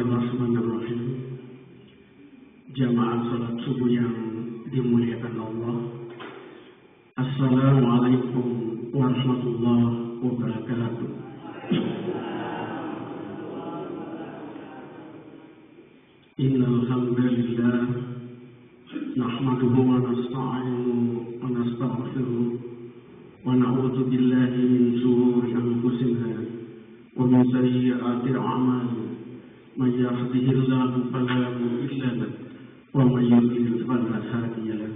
Bismillahirrahmanirrahim. Jamaah salat subuh yang dimuliakan Allah. Assalamualaikum warahmatullahi wabarakatuh. Innal hamdalillah nahmaduhu wa nasta'inuhu wa nastaghfiruh wa na'udzu billahi min shururi anfusina wa min sayyiati a'malina. من يهده الله فلا مضل له ومن يضلل فلا هادي له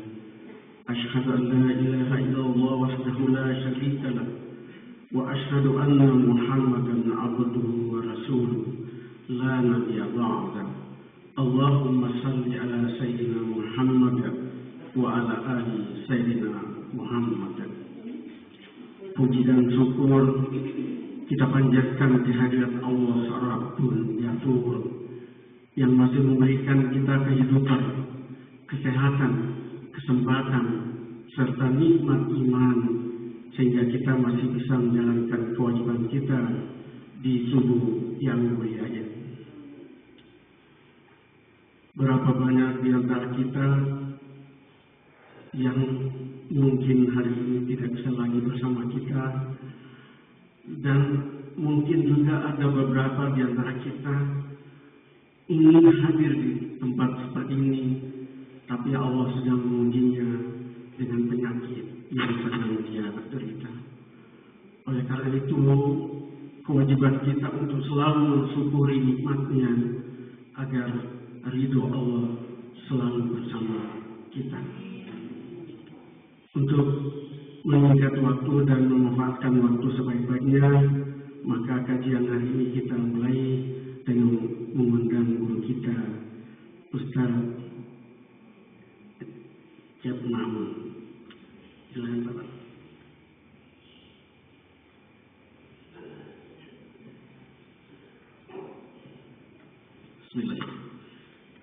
أشهد أن لا إله إلا الله وحده لا شريك له وأشهد أن محمدا عبده ورسوله لا نبي بعده اللهم صل على سيدنا محمد وعلى آل سيدنا محمد. Puji dan syukur kita panjatkan kehadirat Allah Rabbul Ghafur yang masih memberikan kita kehidupan, kesehatan, kesempatan, serta nikmat iman sehingga kita masih bisa menjalankan kewajiban kita di subuh yang mulia ini. Berapa banyak di antara kita yang mungkin hari ini tidak bisa lagi bersama kita, dan mungkin juga ada beberapa di antara kita ingin hadir di tempat seperti ini, tapi Allah sedang mengujinya dengan penyakit yang sedang dia derita. Oleh karena itu, kewajiban kita untuk selalu mensyukuri nikmatnya agar ridho Allah selalu bersama kita. Untuk menyingkat waktu dan memanfaatkan waktu sebaik-baiknya, maka kajian hari ini kita mulai dengan mengundang guru kita, Ustaz Cep Mamun. Silakan Bapak. Bismillah.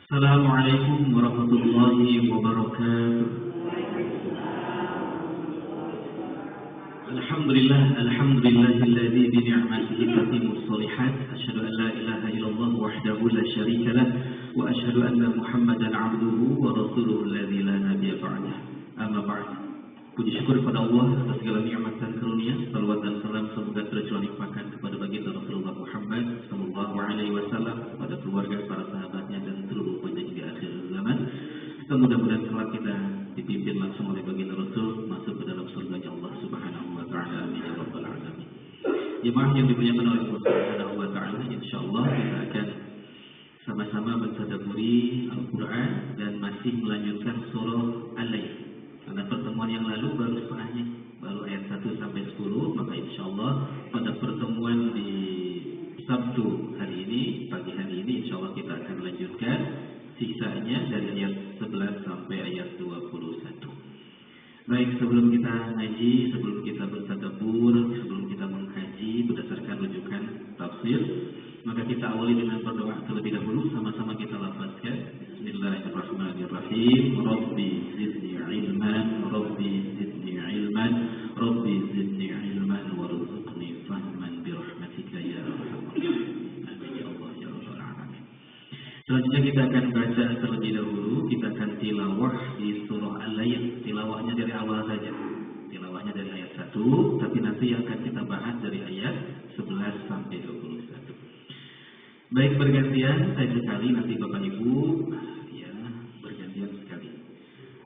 Assalamualaikum warahmatullahi wabarakatuh. Alhamdulillahilladzi bi ni'matihi tatimmus shalihat. Asyhadu an la ilaha illallah wahdahu la syarika lah wa asyhadu anna Muhammadan 'abduhu wa rasuluhu alladzi la nabiyya ba'dah. Amma ba'd. Puji syukur kepada Allah atas segala nikmat dan karunia. Salawat dan salam semoga tercurah limpahkan kepada baginda Rasulullah Muhammad sallallahu alaihi wasallam, kepada keluarga, para sahabatnya dan seluruh penjaga di akhir zaman. Mudah-mudahan kelak kita dipimpin langsung oleh baginda Rasul masuk ke dalam surganya Allah Subhanahu wa taala. Amin ya rabbal alamin. Jemaah yang dimuliakan oleh Allah Subhanahu wa taala, insyaallah kita akan sama-sama mentadabburi Al-Qur'an dan masih melanjutkan surah Al-Lail. Karena pertemuan yang lalu baru setengahnya, baru ayat 1 sampai 10, maka insyaallah pada pertemuan di Sabtu hari ini, pagi hari ini insyaallah kita akan melanjutkan sisanya dari ayat 11 sampai ayat 21. Baik, sebelum kita ngaji, sebelum kita bertadabbur, sebelum kita mengkaji berdasarkan rujukan tafsir, maka kita awali dengan berdoa terlebih dahulu. Sama-sama kita lafazkan Bismillahirrahmanirrahim. Rabbi zidni ilman, Rabbi zidni ilman, Rabbi zidni ilman warzuqni fahman birahmatika ya arhamar rahimin. Amin ya Allah ya rabbal alamin. Selanjutnya kita akan baca terlebih dahulu, kita akan tilawah di surah Al-Lail. Tilawahnya dari awal saja. Tilawahnya dari ayat 1, tapi nanti yang akan kita bahas dari ayat 11 sampai 21. Baik, bergantian saya sekali, nanti Bapak Ibu ya bergantian sekali.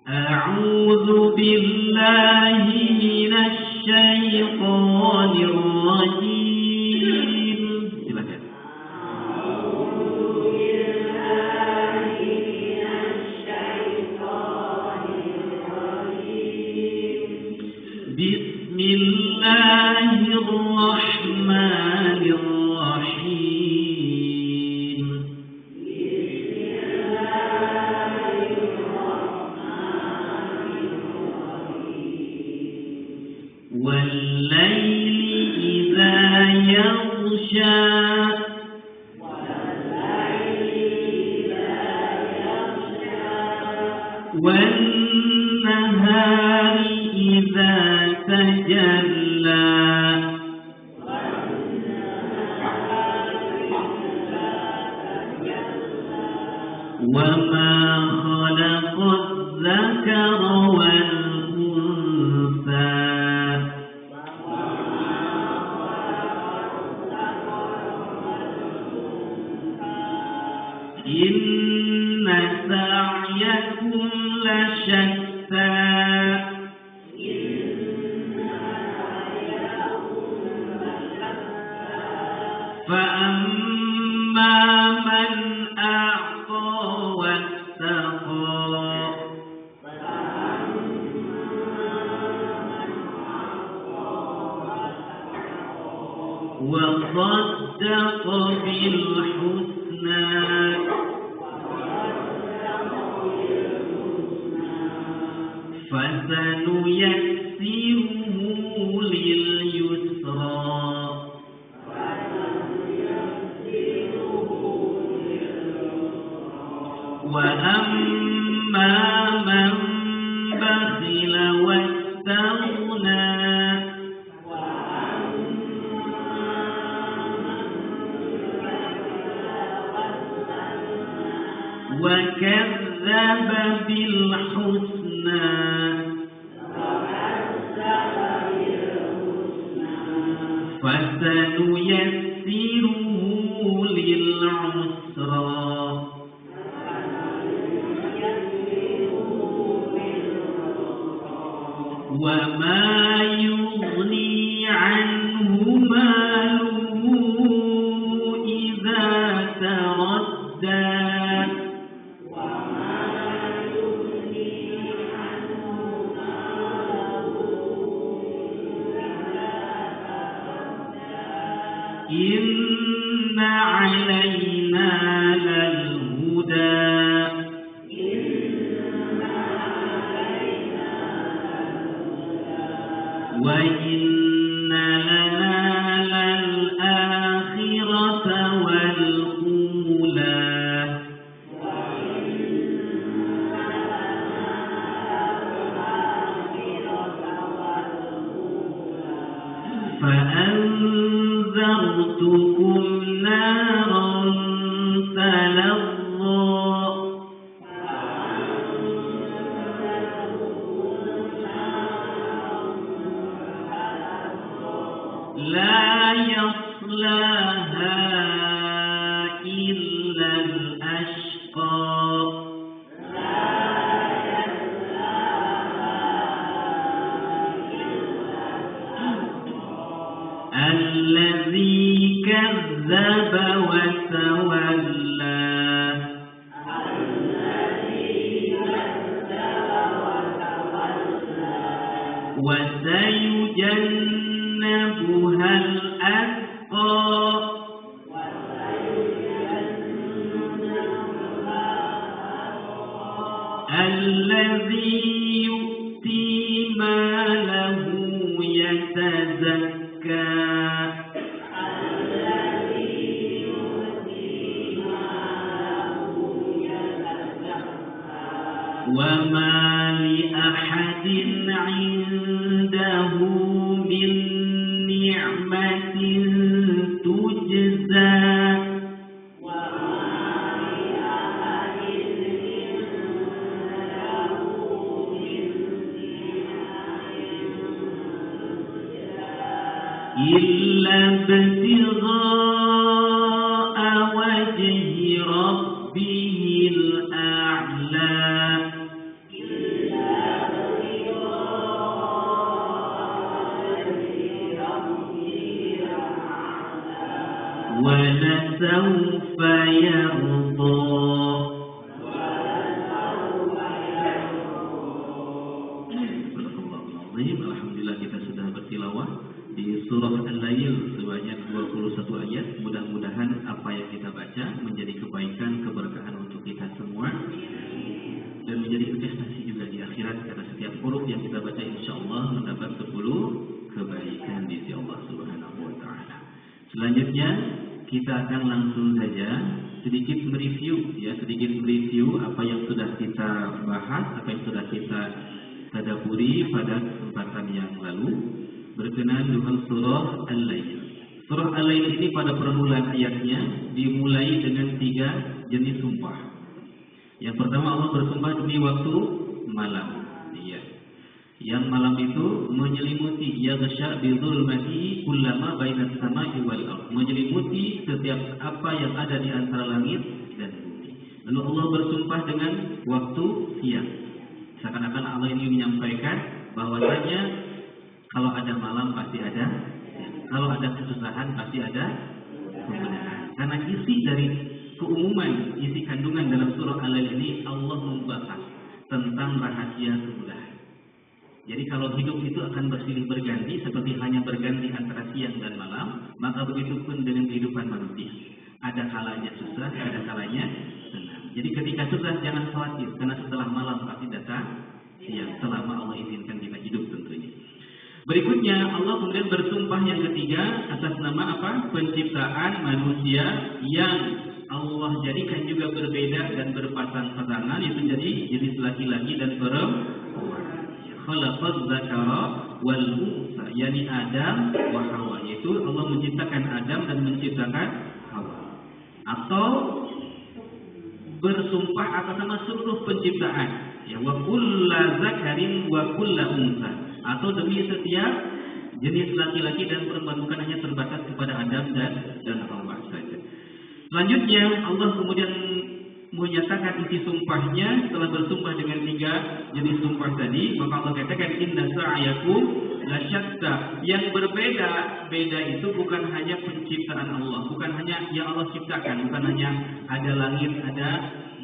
A'udzu billahi minasy syaithanir rajim. Silakan. Bismillahirrahmanirrahim. Wal-laili idza yaghsha. Wan-nahari idza tajalla. الذكر والأنثى إن سعيكم لشتى فأما من أعطى واتقى وصدق بالحسنى فسنيسره لليسرى وأما من بخل واستغنى وكذب بالحسنى فسنيسره للعسرى وما يغني عنه ماله إذا تردى إن علينا للهدى وإن لنا للآخرة والأولى فأنذرتكم نارا تلظى لا يصلاها إلا الأشقى الذي كذب وتولى وسيجنبها الأتقى الذي يؤتي ماله يتزكى وما لأحد عنده من نعمة تجزى إلا ابتغاء وجه ربه الأعلى ولسوف يرضى Alhamdulillah kita sudah bertilawah di surah Al-Lail sebanyak 21 ayat. Mudah-mudahan apa yang kita baca menjadi kebaikan, keberkahan untuk kita semua dan menjadi investasi juga di akhirat, karena setiap huruf yang kita baca insyaallah mendapat 10 kebaikan di sisi Allah Subhanahu wa taala. Selanjutnya kita akan langsung saja sedikit mereview apa yang sudah kita bahas, apa yang sudah kita tadaburi pada kesempatan yang lalu berkenaan dengan surah Al-Lail. Surah Al-Lail ini pada permulaan ayatnya dimulai dengan 3 jenis sumpah. Yang pertama Allah bersumpah demi waktu malam. yaghsha bi dhulmati kullama bainas samai wal ardh, menyelimuti setiap apa yang ada di antara langit dan bumi. Lalu Allah bersumpah dengan waktu siang. Seakan-akan Allah ini menyampaikan bahwasanya kalau ada malam pasti ada siang. Kalau ada kesusahan pasti ada kemudahan. Karena isi dari keumuman, isi kandungan dalam surah Al-Lail ini Allah membahas tentang rahasia kemudahan. Jadi kalau hidup itu akan bersilih berganti seperti hanya berganti antara siang dan malam, maka begitu pun dengan kehidupan manusia. Ada kalanya susah, ada kalanya senang. Jadi ketika susah jangan khawatir, karena setelah malam pasti datang siang, selama Allah izinkan kita hidup tentunya. Berikutnya Allah kemudian bersumpah yang ketiga atas nama apa? Penciptaan manusia yang Allah jadikan juga berbeda dan berpasang-pasangan, yaitu jadi jenis laki-laki dan perempuan. Khalaqaz dzakara wal unsa, yakni Adam wa Hawa, yaitu Allah menciptakan Adam dan menciptakan Hawa. Atau bersumpah atas nama seluruh penciptaan, ya wa kullu zakarin wa kullu unsa, atau demi setiap jenis laki-laki dan perempuan, bukan hanya terbatas kepada Adam dan Hawa saja. Selanjutnya Allah kemudian menyatakan isi sumpahnya setelah bersumpah dengan tiga jenis sumpah tadi, maka Allah katakan inna sa'yakum lasyatta. Yang berbeda-beda itu bukan hanya penciptaan Allah, bukan hanya yang Allah ciptakan, bukan hanya ada langit, ada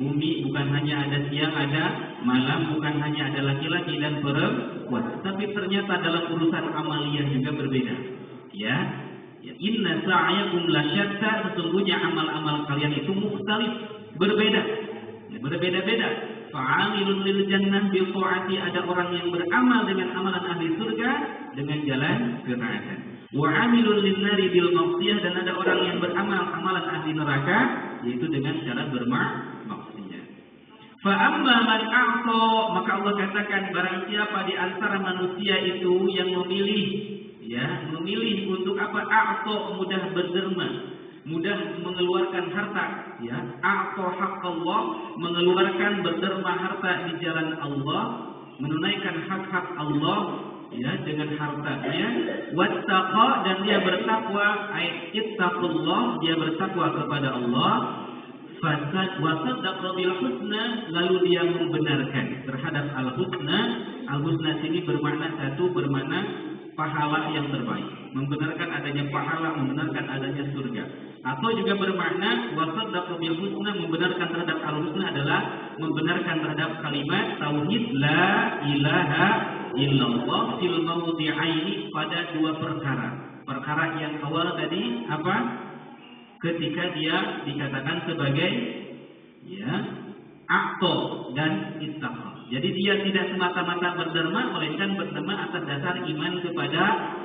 bumi, bukan hanya ada siang, ada malam, bukan hanya ada laki-laki dan perempuan, tapi ternyata dalam urusan amaliyah juga berbeda. Ya, inna sa'yakum lasyatta, sesungguhnya amal-amal kalian itu mukhtalif, berbeda-beda. Fa'amilun lil jannah bil ta'ati, ada orang yang beramal dengan amalan ahli surga dengan jalan ketaatan. Wa 'amilun lin nari bil ma'siyah, dan ada orang yang beramal amalan ahli neraka yaitu dengan cara bermaksiat. Fa amma man a'ta, maka Allah katakan barang siapa di antara manusia itu yang memilih, ya, memilih untuk apa? A'ta, mudah berderma, mudah mengeluarkan harta, ya. A'ta haqqallah, mengeluarkan berderma harta di jalan Allah, menunaikan hak-hak Allah, ya, dengan hartanya. Wattaqa, dan dia bertakwa, ittaqullah, dia bertakwa kepada Allah. Fasad wa saddaqa bil husna, lalu dia membenarkan terhadap al-husna. Al-husna sini bermakna satu, bermakna pahala yang terbaik, membenarkan adanya pahala, membenarkan adanya surga. Atau juga bermakna wasaddaqa bil husna, membenarkan terhadap al-husna adalah membenarkan terhadap kalimat tauhid la ilaha illallah fil mawdi'aini, pada dua perkara. Perkara yang awal tadi apa? Ketika dia dikatakan sebagai, ya, a'ta dan ittaqa. Jadi dia tidak semata-mata berderma, melainkan berderma atas dasar iman kepada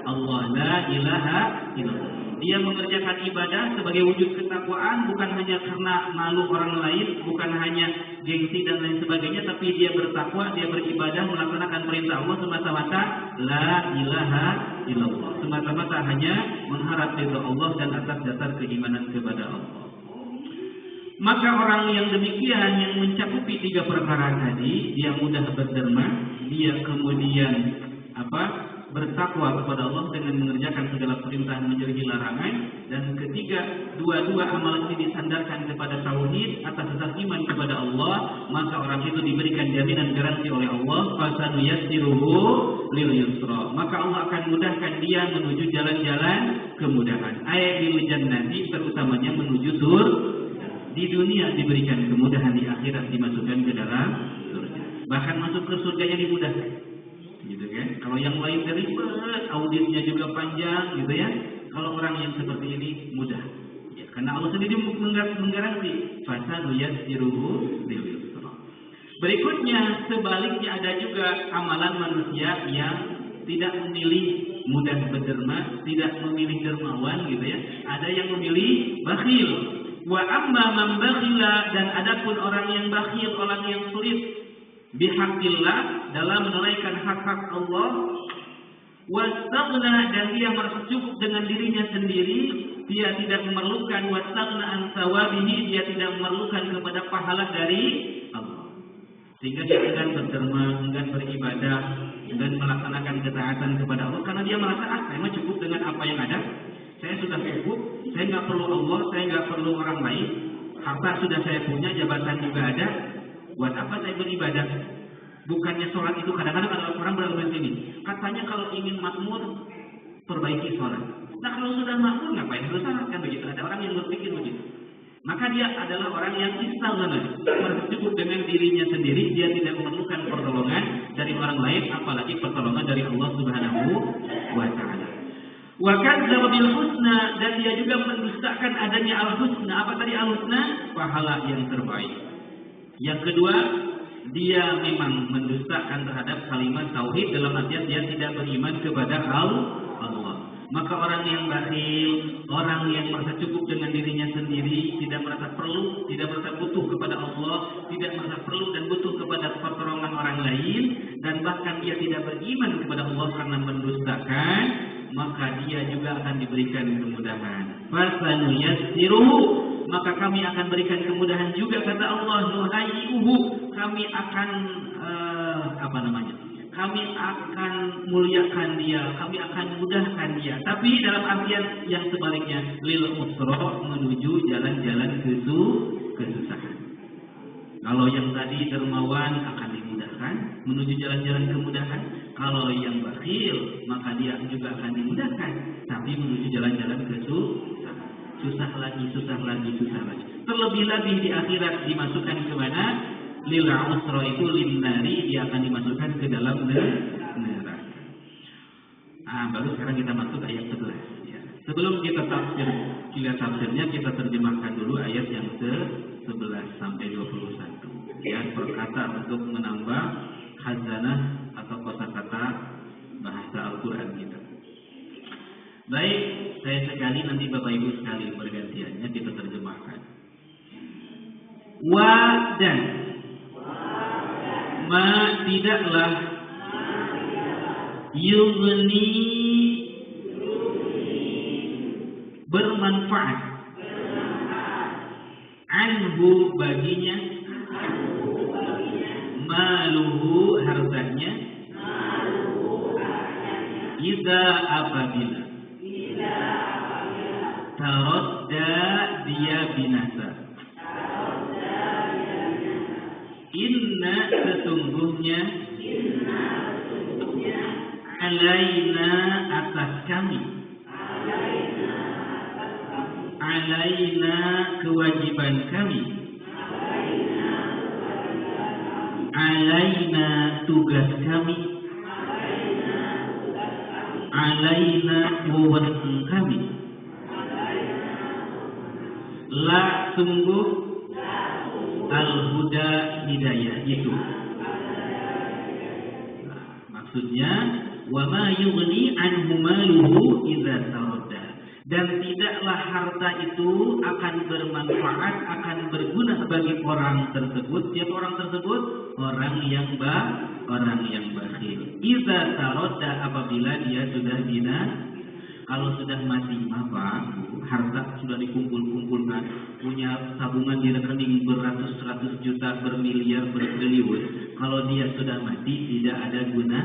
Allah, la ilaha illallah. Dia mengerjakan ibadah sebagai wujud ketakwaan, bukan hanya karena malu orang lain, bukan hanya gengsi dan lain sebagainya, tapi dia bertakwa, dia beribadah melaksanakan perintah Allah semata-mata la ilaha illallah, semata-mata hanya mengharap ridha Allah dan atas dasar keimanan kepada Allah. Maka orang yang demikian, yang mencakupi tiga perkara tadi, dia mudah berderma, dia kemudian apa? Bertakwa kepada Allah dengan mengerjakan segala perintah, menjauhi larangan, dan ketiga, dua-dua amalan ini disandarkan kepada tauhid atas dasar iman kepada Allah, maka orang itu diberikan jaminan garansi oleh Allah, fasanuyassiruhu lil yusra, maka Allah akan mudahkan dia menuju jalan-jalan kemudahan. Ayat lil jannati, terutamanya menuju surga. Di dunia diberikan kemudahan, di akhirat dimasukkan ke dalam surga. Bahkan masuk ke surganya dimudahkan, gitu kan? Kalau yang lain ribet, auditnya juga panjang, gitu ya. Kalau orang yang seperti ini mudah, ya, karena Allah sendiri menggaransi fasanuyassiruhu lil yusra. Berikutnya, sebaliknya ada juga amalan manusia yang tidak memilih mudah berderma, tidak memilih dermawan, gitu ya. Ada yang memilih bakhil. Wa amma man bakhila, dan adapun orang yang bakhil, orang yang sulit bihaqqillah, dalam menunaikan hak-hak Allah, wastaghna, dan dia merasa cukup dengan dirinya sendiri, dia tidak memerlukan wastaghna an sawabihi, dia tidak memerlukan kepada pahala dari Allah, sehingga dia enggan berderma, enggan beribadah, enggan melaksanakan ketaatan kepada Allah karena dia merasa saya mah cukup dengan apa yang ada. Saya sudah cukup, saya nggak perlu Allah, saya nggak perlu orang lain. Harta sudah saya punya, jabatan juga ada. Buat apa saya beribadah? Bukannya sholat itu kadang-kadang ada orang berargumen ini. Katanya kalau ingin makmur, perbaiki sholat. Nah kalau sudah makmur ngapain harus sholat kan begitu? Ada orang yang berpikir begitu. Maka dia adalah orang yang istighna, cukup dengan dirinya sendiri, dia tidak memerlukan pertolongan dari orang lain, apalagi pertolongan dari Allah Subhanahu wa taala. Wa kadzdzaba bil husna, dan dia juga mendustakan adanya al-husna. Apa tadi al-husna? Pahala yang terbaik. Yang kedua, dia memang mendustakan terhadap kalimat tauhid dalam artian dia tidak beriman kepada Allah. Maka orang yang bakhil, orang yang merasa cukup dengan dirinya sendiri, tidak merasa perlu, tidak merasa butuh kepada Allah, tidak merasa perlu dan butuh kepada pertolongan orang lain, dan bahkan dia tidak beriman kepada Allah karena mendustakan, maka dia juga akan diberikan kemudahan. Fasanuyassiruhu, maka kami akan berikan kemudahan juga, kata Allah, nuhayyuhu, kami akan kami akan muliakan dia, kami akan mudahkan dia. Tapi dalam artian yang sebaliknya, lil usra, menuju jalan-jalan kesusahan. Kalau yang tadi dermawan akan dimudahkan, menuju jalan-jalan kemudahan. Kalau yang bakhil, maka dia juga akan dimudahkan, tapi menuju jalan-jalan kesusahan. Susah lagi. Terlebih lagi di akhirat dimasukkan ke mana? Lil usra itu linnari, dia akan dimasukkan ke dalam neraka. Baru sekarang kita masuk ayat 11 ya. Sebelum kita tafsirnya, kita terjemahkan dulu ayat yang ke-11 sampai 21 ya, perkata untuk menambah khazanah atau kosakata bahasa Al-Qur'an kita. Baik, saya sekali, nanti Bapak Ibu sekali bergantiannya kita terjemahkan. Wa dan ma tidaklah yughni bermanfaat anhu baginya maluhu hartanya idza apabila taradda dia binasa. Inna sesungguhnya alaina atas kami, alaina kewajiban kami, alaina tugas kami, alaina wewenang kami, la sungguh al-huda hidayah itu. Maksudnya wa ma yughni anhu maluhu idza taradda, dan tidaklah harta itu akan bermanfaat, akan berguna bagi orang tersebut. Siapa orang tersebut? Orang yang bakhil. Idza taradda, apabila dia sudah kalau sudah mati, harta sudah dikumpulkan, punya tabungan di rekening beratus-ratus juta, bermiliar, bertriliun. Kalau dia sudah mati, tidak ada guna.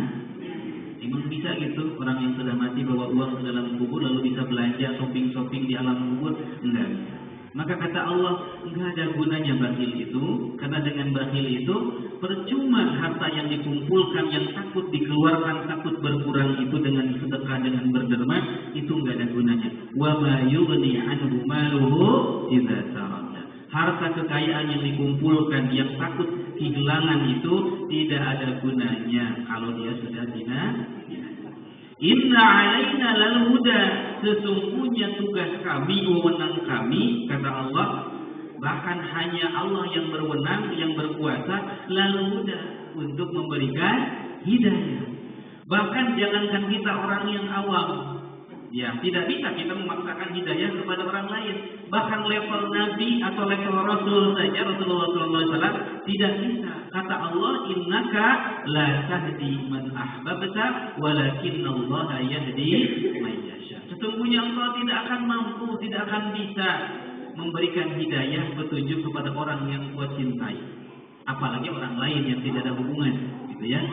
Emang bisa gitu orang yang sudah mati bawa uang ke dalam kubur lalu bisa belanja shopping di alam kubur? Enggak. Maka kata Allah, enggak ada gunanya bakhil itu, karena dengan bakhil itu percuma harta yang dikumpulkan, yang takut dikeluarkan, takut berkurang itu dengan sedekah, dengan berderma, itu enggak ada gunanya. Wa ma yughni anhu maluhu idza taradda. Harta kekayaan yang dikumpulkan, yang takut kehilangan itu tidak ada gunanya kalau dia sudah Inna alaina lal huda, sesungguhnya tugas kami, wewenang kami, kata Allah, bahkan hanya Allah yang berwenang, yang berkuasa, lal huda, untuk memberikan hidayah. Bahkan jangankan kita orang yang awam, ya tidak bisa kita memaksakan hidayah kepada orang lain. Bahkan level Nabi atau level Rasul saja, Rasulullah SAW tidak bisa. Kata Allah, innaka la tahdi man ahbabta walakinallaha yahdi man yasha. Sesungguhnya engkau tidak akan mampu, tidak akan bisa memberikan hidayah, petunjuk kepada orang yang kau cintai, apalagi orang lain yang tidak ada hubungan, gitu ya.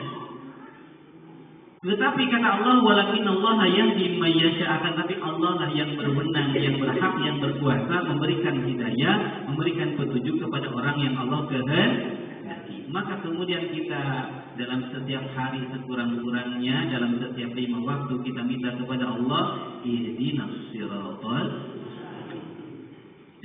Tetapi kata Allah, walakinnallaha yahdi may yasha, akan tapi Allah lah yang berwenang, yang berhak, yang berkuasa memberikan hidayah, memberikan petunjuk kepada orang yang Allah kehendaki. Maka kemudian kita dalam setiap hari sekurang-kurangnya, dalam setiap 5 waktu kita minta kepada Allah, ihdinas siratal,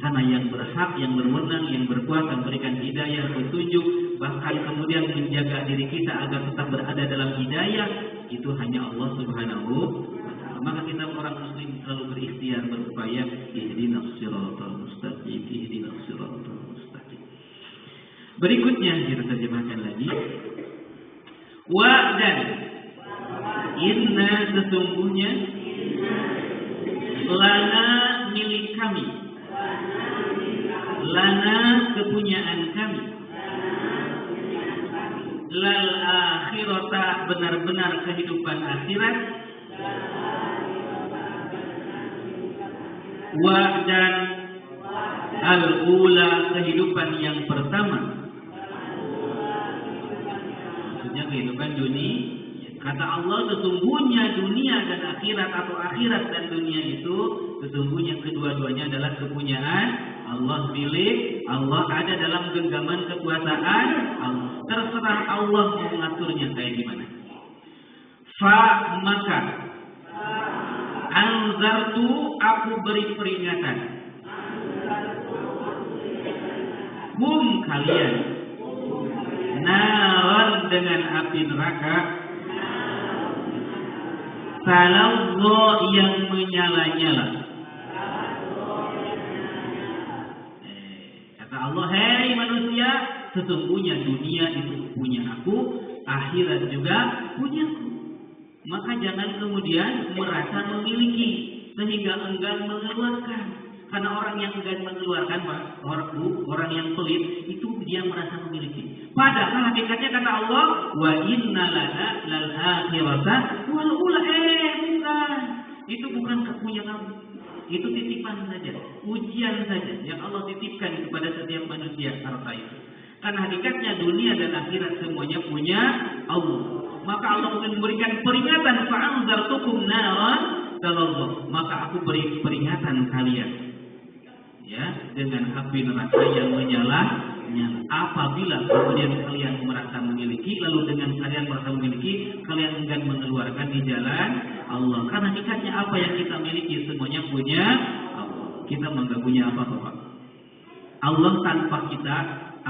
karena yang berhak, yang berwenang, yang berkuasa memberikan hidayah, petunjuk, bahkan kemudian menjaga diri kita agar tetap berada dalam hidayah, itu hanya Allah Subhanahu wa ta'ala. Maka kita orang muslim selalu berikhtiar, berupaya ihdinas siratal mustaqim, ihdinas siratal mustaqim. Berikutnya kita terjemahkan lagi. Wa dan inna, sesungguhnya, lana milik kami, lana kepunyaan kami, lal akhirata benar-benar kehidupan akhirat, wa dan al ula kehidupan yang pertama. Maksudnya kehidupan dunia. Kata Allah, sesungguhnya dunia dan akhirat, atau akhirat dan dunia itu sesungguhnya kedua-duanya adalah kepunyaan Allah, milik Allah, ada dalam genggaman kekuasaan Allah. Terserah Allah mau mengaturnya kayak gimana. Fa maka anzartu, aku beri peringatan, hum kalian, naran dengan api neraka, talazza yang menyala-nyala. Kata Allah, hei manusia, sesungguhnya dunia itu punya aku, akhirat juga punya aku. Maka jangan kemudian merasa memiliki sehingga enggan mengeluarkan. Karena orang yang enggan mengeluarkan, orang yang pelit, itu dia merasa memiliki. Padahal hakikatnya kata Allah, wa inna lana lal akhirata wal ula. Bukan. Itu bukan kepunyaan kamu. Itu titipan saja, ujian saja yang Allah titipkan kepada setiap manusia harta itu. Karena hakikatnya dunia dan akhirat semuanya punya Allah. Maka Allah memberikan peringatan, fa'anzartukum naran talazza, maka aku beri peringatan kalian, ya, dengan api neraka yang menyala-nyala. Apabila kemudian kalian merasa memiliki, lalu dengan kalian merasa memiliki, kalian enggan mengeluarkan di jalan Allah. Karena hakikatnya apa yang kita miliki semuanya punya Allah. Kita enggak punya apa-apa. Allah tanpa kita,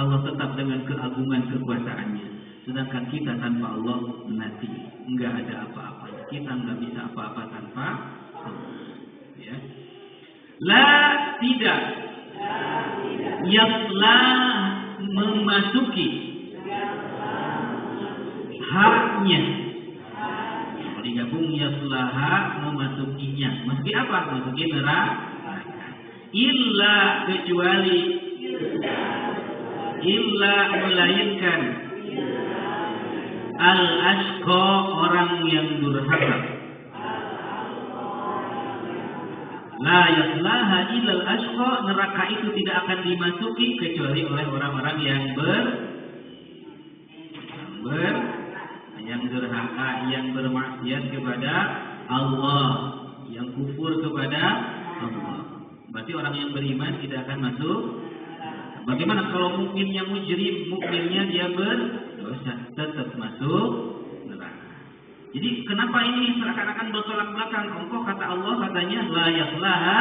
Allah tetap dengan keagungan kekuasaannya. Sedangkan kita tanpa Allah mati, enggak ada apa-apanya. Kita enggak bisa apa-apa tanpa Allah. Ya. La tidak, yasla memasuki, haknya. Kalau digabung yaslaha memasukinya. Masuki apa? Masuki neraka. Illa kecuali, illa melainkan, al-ashqa orang yang durhaka. La yaslaha illa al-ashqa, neraka itu tidak akan dimasuki kecuali oleh orang-orang yang yang durhaka, yang bermaksiat kepada Allah, yang kufur kepada Allah. Berarti orang yang beriman tidak akan masuk. Bagaimana kalau mukminnya mujrim, mukminnya dia berdosa, tetap masuk neraka. Jadi kenapa ini seakan-akan bertolak belakang? Engkau kata Allah katanya la yaslaha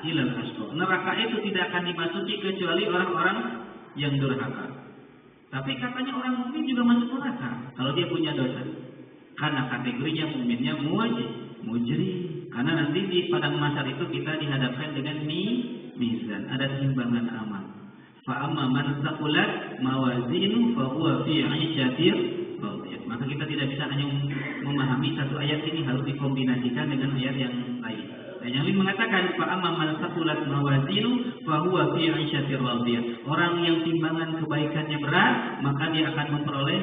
ilal ashqa. Neraka itu tidak akan dimasuki kecuali orang-orang yang durhaka. Tapi katanya orang mukmin juga masuk neraka kalau dia punya dosa. Karena kategorinya mukminnya mujrim. Karena nanti di padang mahsyar itu kita dihadapkan dengan mizan, ada timbangan amal. Fa amma man thaqulat mawazinu fa huwa fi 'ishatir radiyah. Maka kita tidak bisa hanya memahami satu ayat ini, harus dikombinasikan dengan ayat yang lain. Dan yang lain mengatakan fa amma man thaqulat mawazinu fa huwa fi 'ishatir radiyah. Orang yang timbangan kebaikannya berat, maka dia akan memperoleh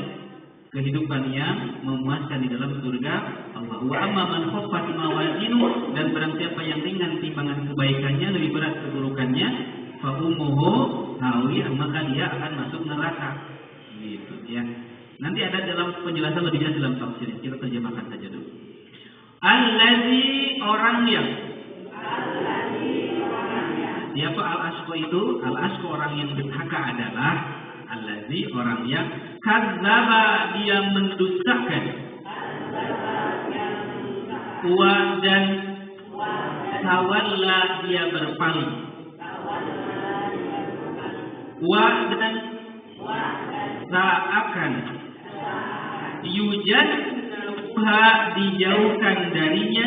kehidupan yang memuaskan di dalam surga Allah. Wa amma man khaffat mawazinu, dan barang siapa yang ringan timbangan kebaikannya, lebih berat keburukannya, fa ummuhu hawiyah, maka dia akan masuk neraka. Gitu ya. Nanti ada dalam penjelasan lebih jelas dalam tafsir. Kita terjemahkan saja dulu. Allazi orang yang. Siapa al-ashqa itu? Al-ashqa orang yang durhaka adalah allazi orang yang kadzdzaba dia mendustakan. Wa dan tawalla dia berpaling. Wa dan seakan yujannabha dijauhkan darinya.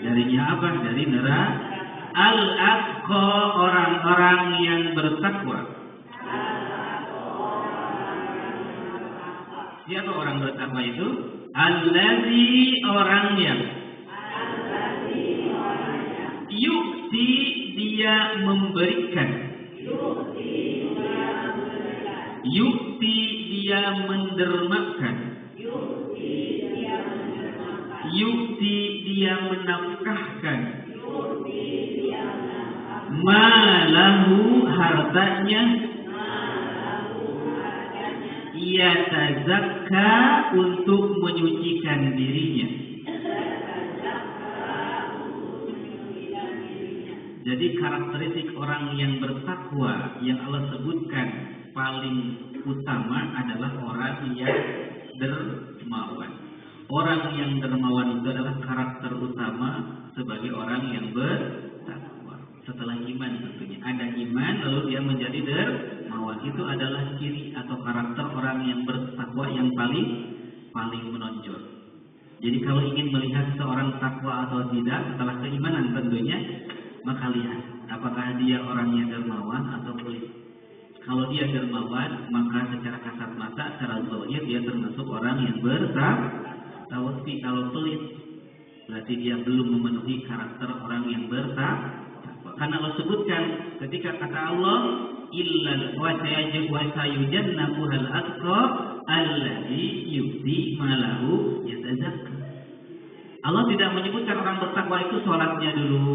Darinya apa? Dari neraka. Al-atqa orang-orang yang bertakwa. Siapa orang bertakwa itu? Allazi orang yang yukti dia memberikan. Yukti dia mendermakan. Yukti dia menafkahkan. Malahu hartanya. Ia tazakka untuk menyucikan dirinya. Jadi karakteristik orang yang bertakwa yang Allah sebutkan paling utama adalah orang yang dermawan. Orang yang dermawan itu adalah karakter utama sebagai orang yang bertakwa. Setelah iman tentunya. Ada iman lalu dia menjadi dermawan. Itu adalah ciri atau karakter orang yang bertakwa yang paling menonjol. Jadi kalau ingin melihat seorang takwa atau tidak setelah keimanan tentunya, maka lihat apakah dia orangnya dermawan atau pelit. Kalau dia dermawan, maka secara kasat mata, secara zahir dia termasuk orang yang bertakwa. Tapi kalau pelit, berarti dia belum memenuhi karakter orang yang bertakwa. Karena Allah sebutkan ketika kata Allah, illal wa sayujannabuhal atqa allazi yu'ti malahu yatazakka. Allah tidak menyebutkan orang bertakwa itu sholatnya dulu,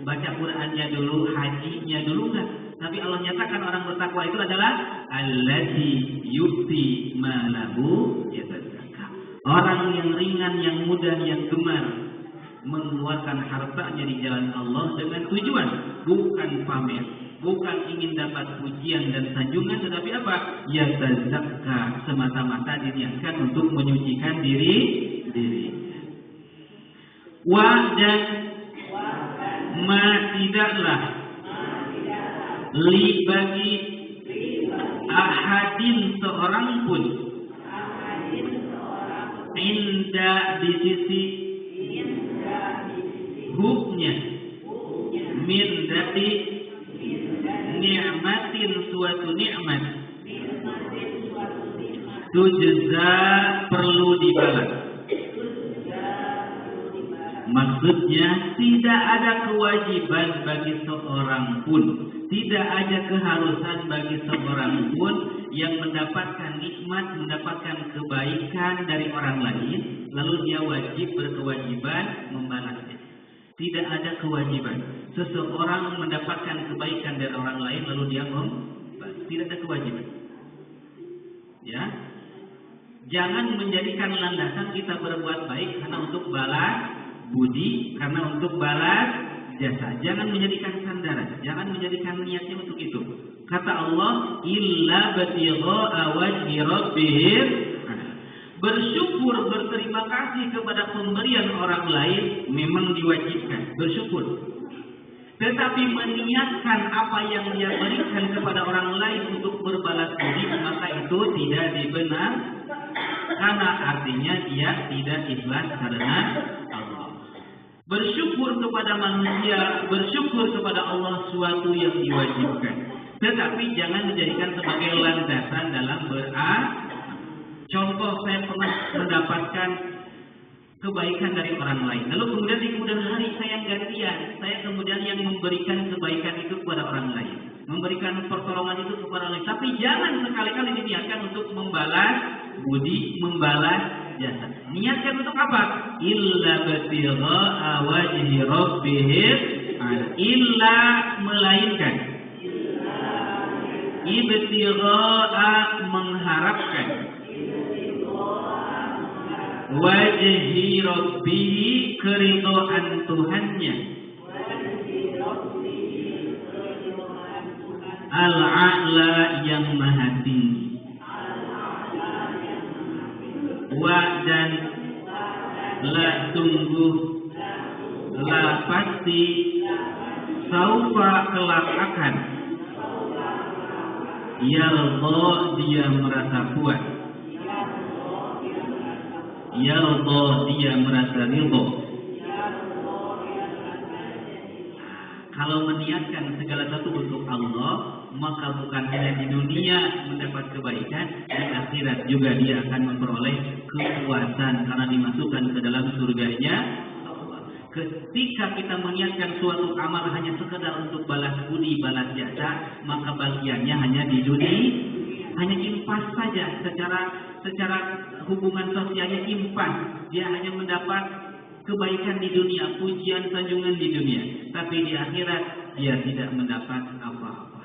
baca Qur'annya dulu, hajinya dulu, enggak. Tapi Allah nyatakan orang bertakwa itu adalah allazi yu'ti malahu yatazakka. Orang yang ringan, yang mudah, yang gemar mengeluarkan hartanya di jalan Allah dengan tujuan bukan pamer, bukan ingin dapat pujian dan sanjungan, tetapi apa? Yatazakka, semata-mata diniatkan untuk menyucikan diri. Wa dan ma tidaklah li bagi ahadin seorang pun inda di sisi huknya min dari ni'matin suatu nikmat tujza perlu dibalas. Maksudnya tidak ada kewajiban bagi seorang pun, tidak ada keharusan bagi seorang pun yang mendapatkan nikmat, mendapatkan kebaikan dari orang lain, lalu dia wajib berkewajiban membalasnya. Tidak ada kewajiban. Seseorang mendapatkan kebaikan dari orang lain, lalu dia membalas. Tidak ada kewajiban. Ya, jangan menjadikan landasan kita berbuat baik karena untuk balas budi, karena untuk balas jasa. Jangan menjadikan sandaran, jangan menjadikan niatnya untuk itu. Kata Allah, illa batigha'a wajhi rabbihim. Bersyukur, berterima kasih kepada pemberian orang lain memang diwajibkan, bersyukur. Tetapi meniatkan apa yang dia berikan kepada orang lain untuk berbalas budi, maka itu tidak dibenar, karena artinya dia tidak ikhlas karena Allah. Bersyukur kepada manusia, bersyukur kepada Allah suatu yang diwajibkan. Tetapi jangan dijadikan sebagai landasan dalam Contoh, saya pernah mendapatkan kebaikan dari orang lain. Lalu kemudian di kemudian hari saya gantian, saya kemudian yang memberikan kebaikan itu kepada orang lain, memberikan pertolongan itu kepada orang lain. Tapi jangan sekali-kali diniatkan untuk membalas budi, membalas jasa. Niatkan untuk apa? Illa batigha'a wajhi rabbihim, illa melainkan ibtigha'a mengharapkan, wajhi rabbihi keridhaan Tuhannya, al-a'la yang maha tinggi, wa dan la sungguh, la pasti, saufa kelak akan, yalqa dia merasa puas, yalqa dia merasa ridho. Kalau meniatkan segala sesuatu untuk Allah, maka bukan hanya di dunia mendapat kebaikan, di akhirat juga dia akan memperoleh kepuasan karena dimasukkan ke dalam surganya Allah. Ketika kita meniatkan suatu amal hanya sekedar untuk balas budi, balas jasa, maka bagiannya hanya di dunia, hanya impas saja, secara hubungan sosialnya impas, dia hanya mendapat kebaikan di dunia, pujian sanjungan di dunia, tapi di akhirat dia tidak mendapat apa-apa.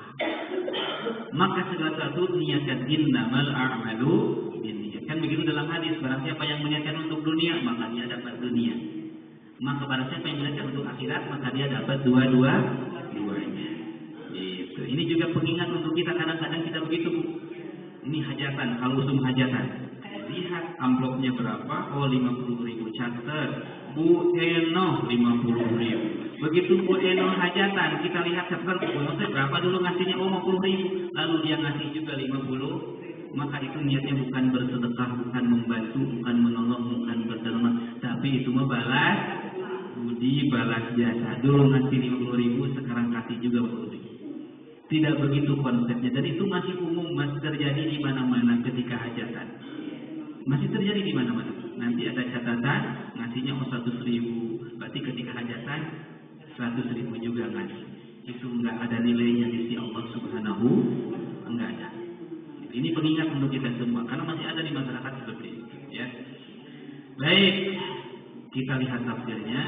Maka segala sesuatu niatkan, innamal a'malu binniyat. Kan begitu dalam hadis, barang siapa yang meniatkan untuk dunia, maka dia dapat dunia. Maka barang siapa yang meniatkan untuk akhirat, maka dia dapat dua-duanya. Gitu. Ini juga pengingat untuk kita, kadang-kadang kita begitu, Bu. Ini hajatan, kalau usum hajatan. Lihat amplopnya berapa? Oh, 50.000. Catat Bu Eno 50.000. Begitu Bu Eno hajatan, kita lihat catat Bu Eno berapa dulu ngasihnya? Oh, 50.000. Lalu dia ngasih juga 50. Maka itu niatnya bukan bersedekah, bukan membantu, bukan menolong, bukan berderma, tapi itu balas budi, balas jasa. Dulu ngasih 50.000, sekarang kasih juga 50.000. Tidak begitu konsepnya. Dan itu masih umum, masih terjadi di mana-mana ketika hajatan. Masih terjadi di mana-mana. Nanti ada catatan ngasihnya 100.000, berarti ketika hajatan 100.000 juga ngasih. Itu enggak ada nilainya di sisi Allah Subhanahu, enggak ada. Ini pengingat untuk kita semua karena masih ada di masyarakat seperti itu, ya. Baik, kita lihat tafsirnya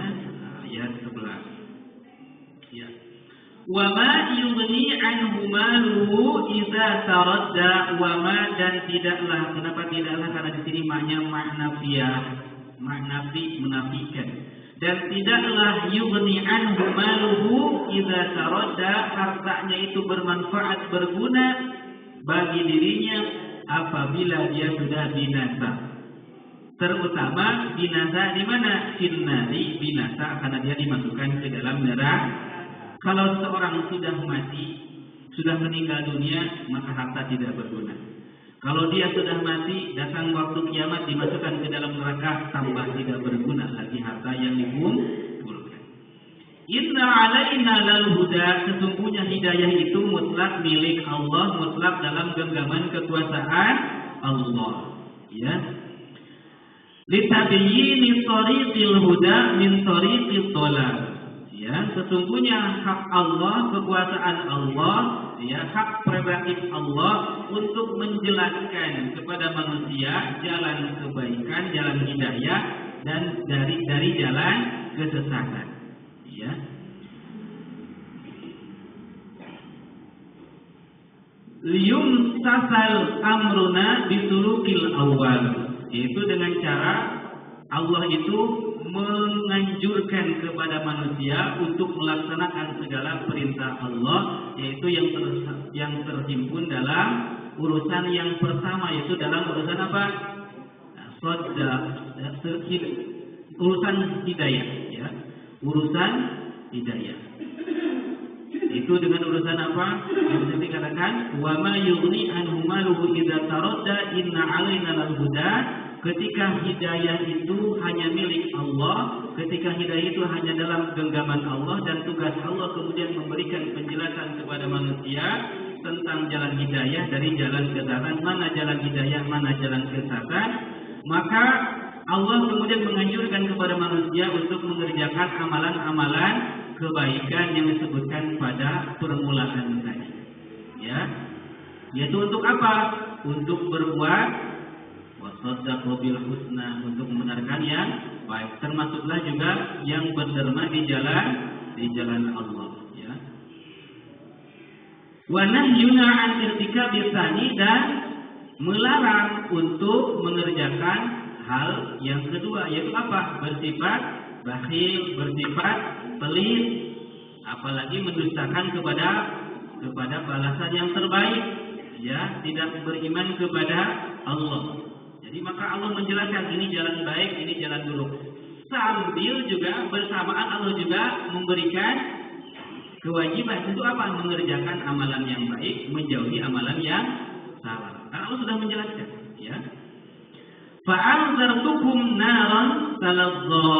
ayat 11. Ya. Wa ma yughni anhu maluhu idza taradda, wa ma dan tidaklah, kenapa tidaklah, karena di sini makna fiyah, makna fi menafikan. Dan tidaklah yughni anhu maluhu idza taradda, hartanya itu bermanfaat, berguna bagi dirinya apabila dia sudah binasa. Terutama binasa di mana? Finnari, binasa karena dia dimasukkan ke dalam neraka. Kalau seorang sudah mati, sudah meninggal dunia, maka harta tidak berguna. Kalau dia sudah mati, datang waktu kiamat, dimasukkan ke dalam neraka, tambah tidak berguna lagi harta yang dikumpulkan. Inna alaina lal huda, sesungguhnya hidayah itu mutlak milik Allah, mutlak dalam genggaman kekuasaan Allah. Ya. Litabyini tariqil huda min tariqid dhalal. Ya, sesungguhnya hak Allah, kekuasaan Allah, ya, hak prerogatif Allah untuk menjelaskan kepada manusia jalan kebaikan, jalan hidayah, dan dari jalan kesesatan. Ya. Liyum sasal amruna bisulukil awal, yaitu dengan cara Allah itu menganjurkan kepada manusia untuk melaksanakan segala perintah Allah, yaitu yang terhimpun dalam urusan yang pertama, yaitu dalam urusan apa? Urusan hidayah, ya. Urusan hidayah. Itu dengan urusan apa? Yang bisa dikatakan wa ma yughni anhu maluhu idza taradda inna 'alaina lal huda. Ketika hidayah itu hanya milik Allah, ketika hidayah itu hanya dalam genggaman Allah, dan tugas Allah kemudian memberikan penjelasan kepada manusia tentang jalan hidayah dari jalan kesesatan, mana jalan hidayah, mana jalan kesesatan, maka Allah kemudian menganjurkan kepada manusia untuk mengerjakan amalan-amalan kebaikan yang disebutkan pada permulaan tadi. Ya. Yaitu untuk apa? Untuk berbuat wasaddaqu bil husna, untuk membenarkan yang baik, termasuklah juga yang berderma di jalan Allah, ya. Wa nahyuna an irtikabi tsani, dan melarang untuk mengerjakan hal yang kedua, yaitu apa? Bersifat bakhil, bersifat pelit, apalagi mendustakan kepada balasan yang terbaik, ya, tidak beriman kepada Allah. Jadi maka Allah menjelaskan ini jalan baik, ini jalan buruk. Sambil juga bersamaan Allah juga memberikan kewajiban untuk apa? Mengerjakan amalan yang baik, menjauhi amalan yang salah. Karena Allah sudah menjelaskan, ya. Fa'anzartukum naran talazza,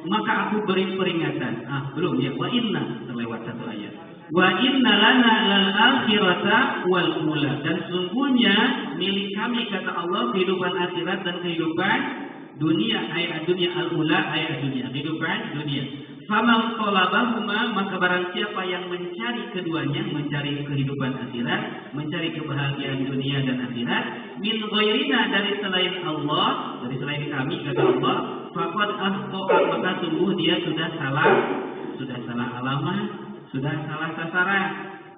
maka aku beri peringatan. Belum ya, wa inna, terlewat satu ayat. Wa inna lana lal akhirata wal ula, dan sungguhnya milik kami kata Allah kehidupan akhirat dan kehidupan dunia, ayat dunia al-ula, ayat dunia, kehidupan dunia. Faman talabahuma, maka barang siapa yang mencari keduanya, mencari kehidupan akhirat, mencari kebahagiaan dunia dan akhirat, min ghairina, dari selain Allah, dari selain kami kata Allah, faqad akhta'a, maka sungguh dia sudah salah alamat, sudah salah sasaran.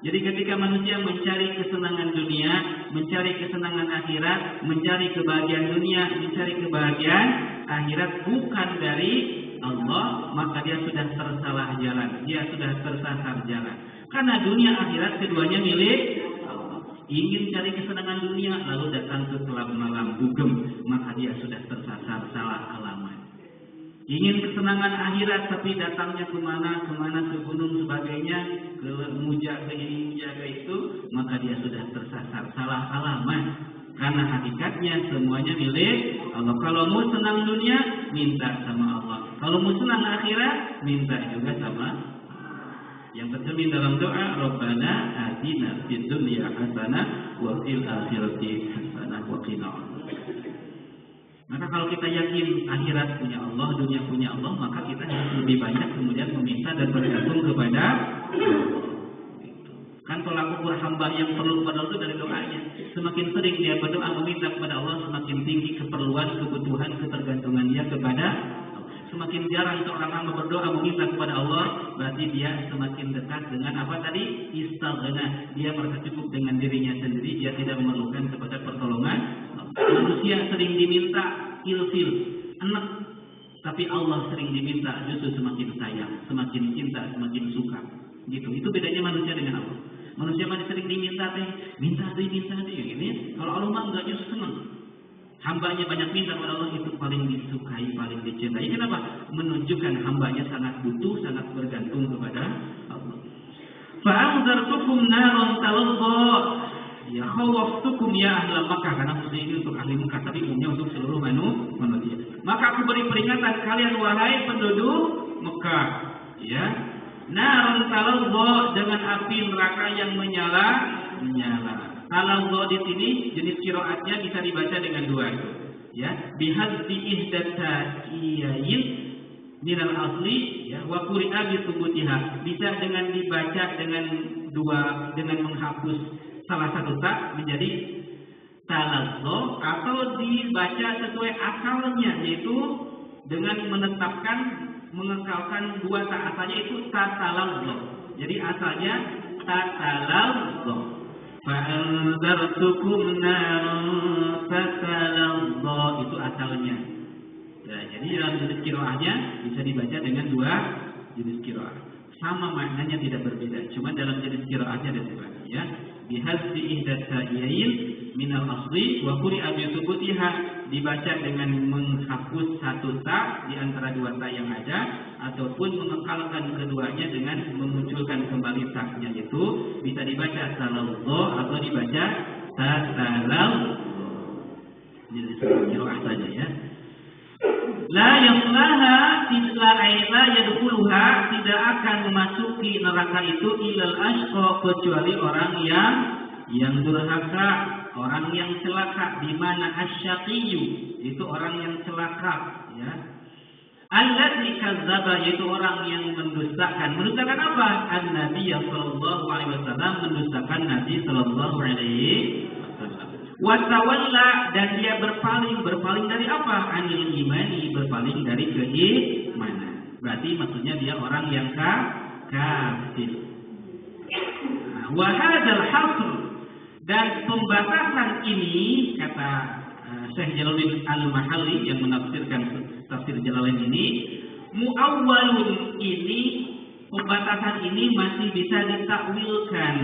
Jadi ketika manusia mencari kesenangan dunia, mencari kesenangan akhirat, mencari kebahagiaan dunia, mencari kebahagiaan akhirat bukan dari Allah, maka dia sudah tersalah jalan, dia sudah tersasar jalan. Karena dunia akhirat keduanya milik Allah. Ingin cari kesenangan dunia lalu datang ke kelab malam dugem, maka dia sudah tersasar salah alamat. Ingin kesenangan akhirat tapi datangnya kemana ke gunung sebagainya, ke muja ke ini muja ke itu, maka dia sudah tersasar salah alamat. Karena hakikatnya semuanya milik Allah. Kalau mau senang dunia, minta sama Allah. Kalau mau senang akhirat, minta juga sama yang tercermin dalam doa, Rabbana atina fid dunya hasanah wa fil akhirati hasanah wa qina adzabannar. Maka kalau kita yakin akhirat punya Allah, dunia punya Allah, maka kita harus lebih banyak kemudian meminta dan bergantung kepada Allah. Kan tolak ukur hamba yang perlu kepada Allah itu dari doanya. Semakin sering dia berdoa meminta kepada Allah, semakin tinggi keperluan, kebutuhan, ketergantungan dia kepada Allah. Semakin jarang seorang hamba berdoa meminta kepada Allah, berarti dia semakin dekat dengan apa tadi? Istaghna. Dia merasa cukup dengan dirinya sendiri, dia tidak memerlukan kepada pertolongan. Manusia sering diminta ilfil, enak, tapi Allah sering diminta justru semakin sayang, semakin cinta, semakin suka. Gitu. Itu bedanya manusia dengan Allah. Manusia masih sering diminta minta gini. Kalau Allah mah enggak, justru senang. Hambanya banyak minta kepada Allah, itu paling disukai, paling dicintai. Kenapa? Menunjukkan hambanya sangat butuh, sangat bergantung kepada Allah. Fa'anzartukum naran talazza, ya khawaftukum ya ahla Makkah, karena khusus ini untuk ahli Makkah, tapi umumnya untuk seluruh manusia. Maka aku beri peringatan kalian wahai penduduk Mekah, ya. Naran talazza, dengan api neraka yang menyala. Talazza di sini jenis qiraatnya bisa dibaca dengan dua itu, ya. Bihadfi ihdataiyain minal asli, ya, wa quri'a bi thubutiha. Bisa dengan dibaca dengan menghapus salah satu ta menjadi talazza, atau dibaca sesuai asalnya, yaitu dengan mengekalkan dua ta. Asalnya itu tatalazza. Jadi asalnya tatalazza. Fa'anzartukum naran tatalazza, itu asalnya. Ya, jadi dalam jenis qiraahnya bisa dibaca dengan dua jenis qiraah. Sama maknanya, tidak berbeda. Cuma dalam jenis qiraahnya ada dua, ya. Bihadfi ihdataiyain minal asli wa quri'a bi thubutiha, dibaca dengan menghapus satu ta di antara dua ta yang ada, ataupun mengekalkan keduanya dengan memunculkan kembali ta-nya, itu bisa dibaca talazza atau dibaca tatalazza. Jadi qiraah saja, ya. La yaslaha, la yadkhuluha, tidak akan memasuki neraka itu ilal ashqa, kecuali orang yang durhaka, orang yang celaka. Di mana asyaqiyu, itu orang yang celaka, ya. Allazi kadzdzaba, yaitu orang yang mendustakan. Mendustakan apa? An-Nabi sallallahu alaihi wasallam, mendustakan Nabi sallallahu alaihi wasallam. Watawalla, dan dia berpaling dari apa? Anil imani, berpaling dari keimanan. Berarti maksudnya dia orang yang kafir. Nah, wa hadzal hasr, dan pembatasan ini kata Syekh Jalaluddin Al-Mahalli yang menafsirkan tafsir Jalalain ini, muawwalun, ini pembatasan ini masih bisa ditakwilkan,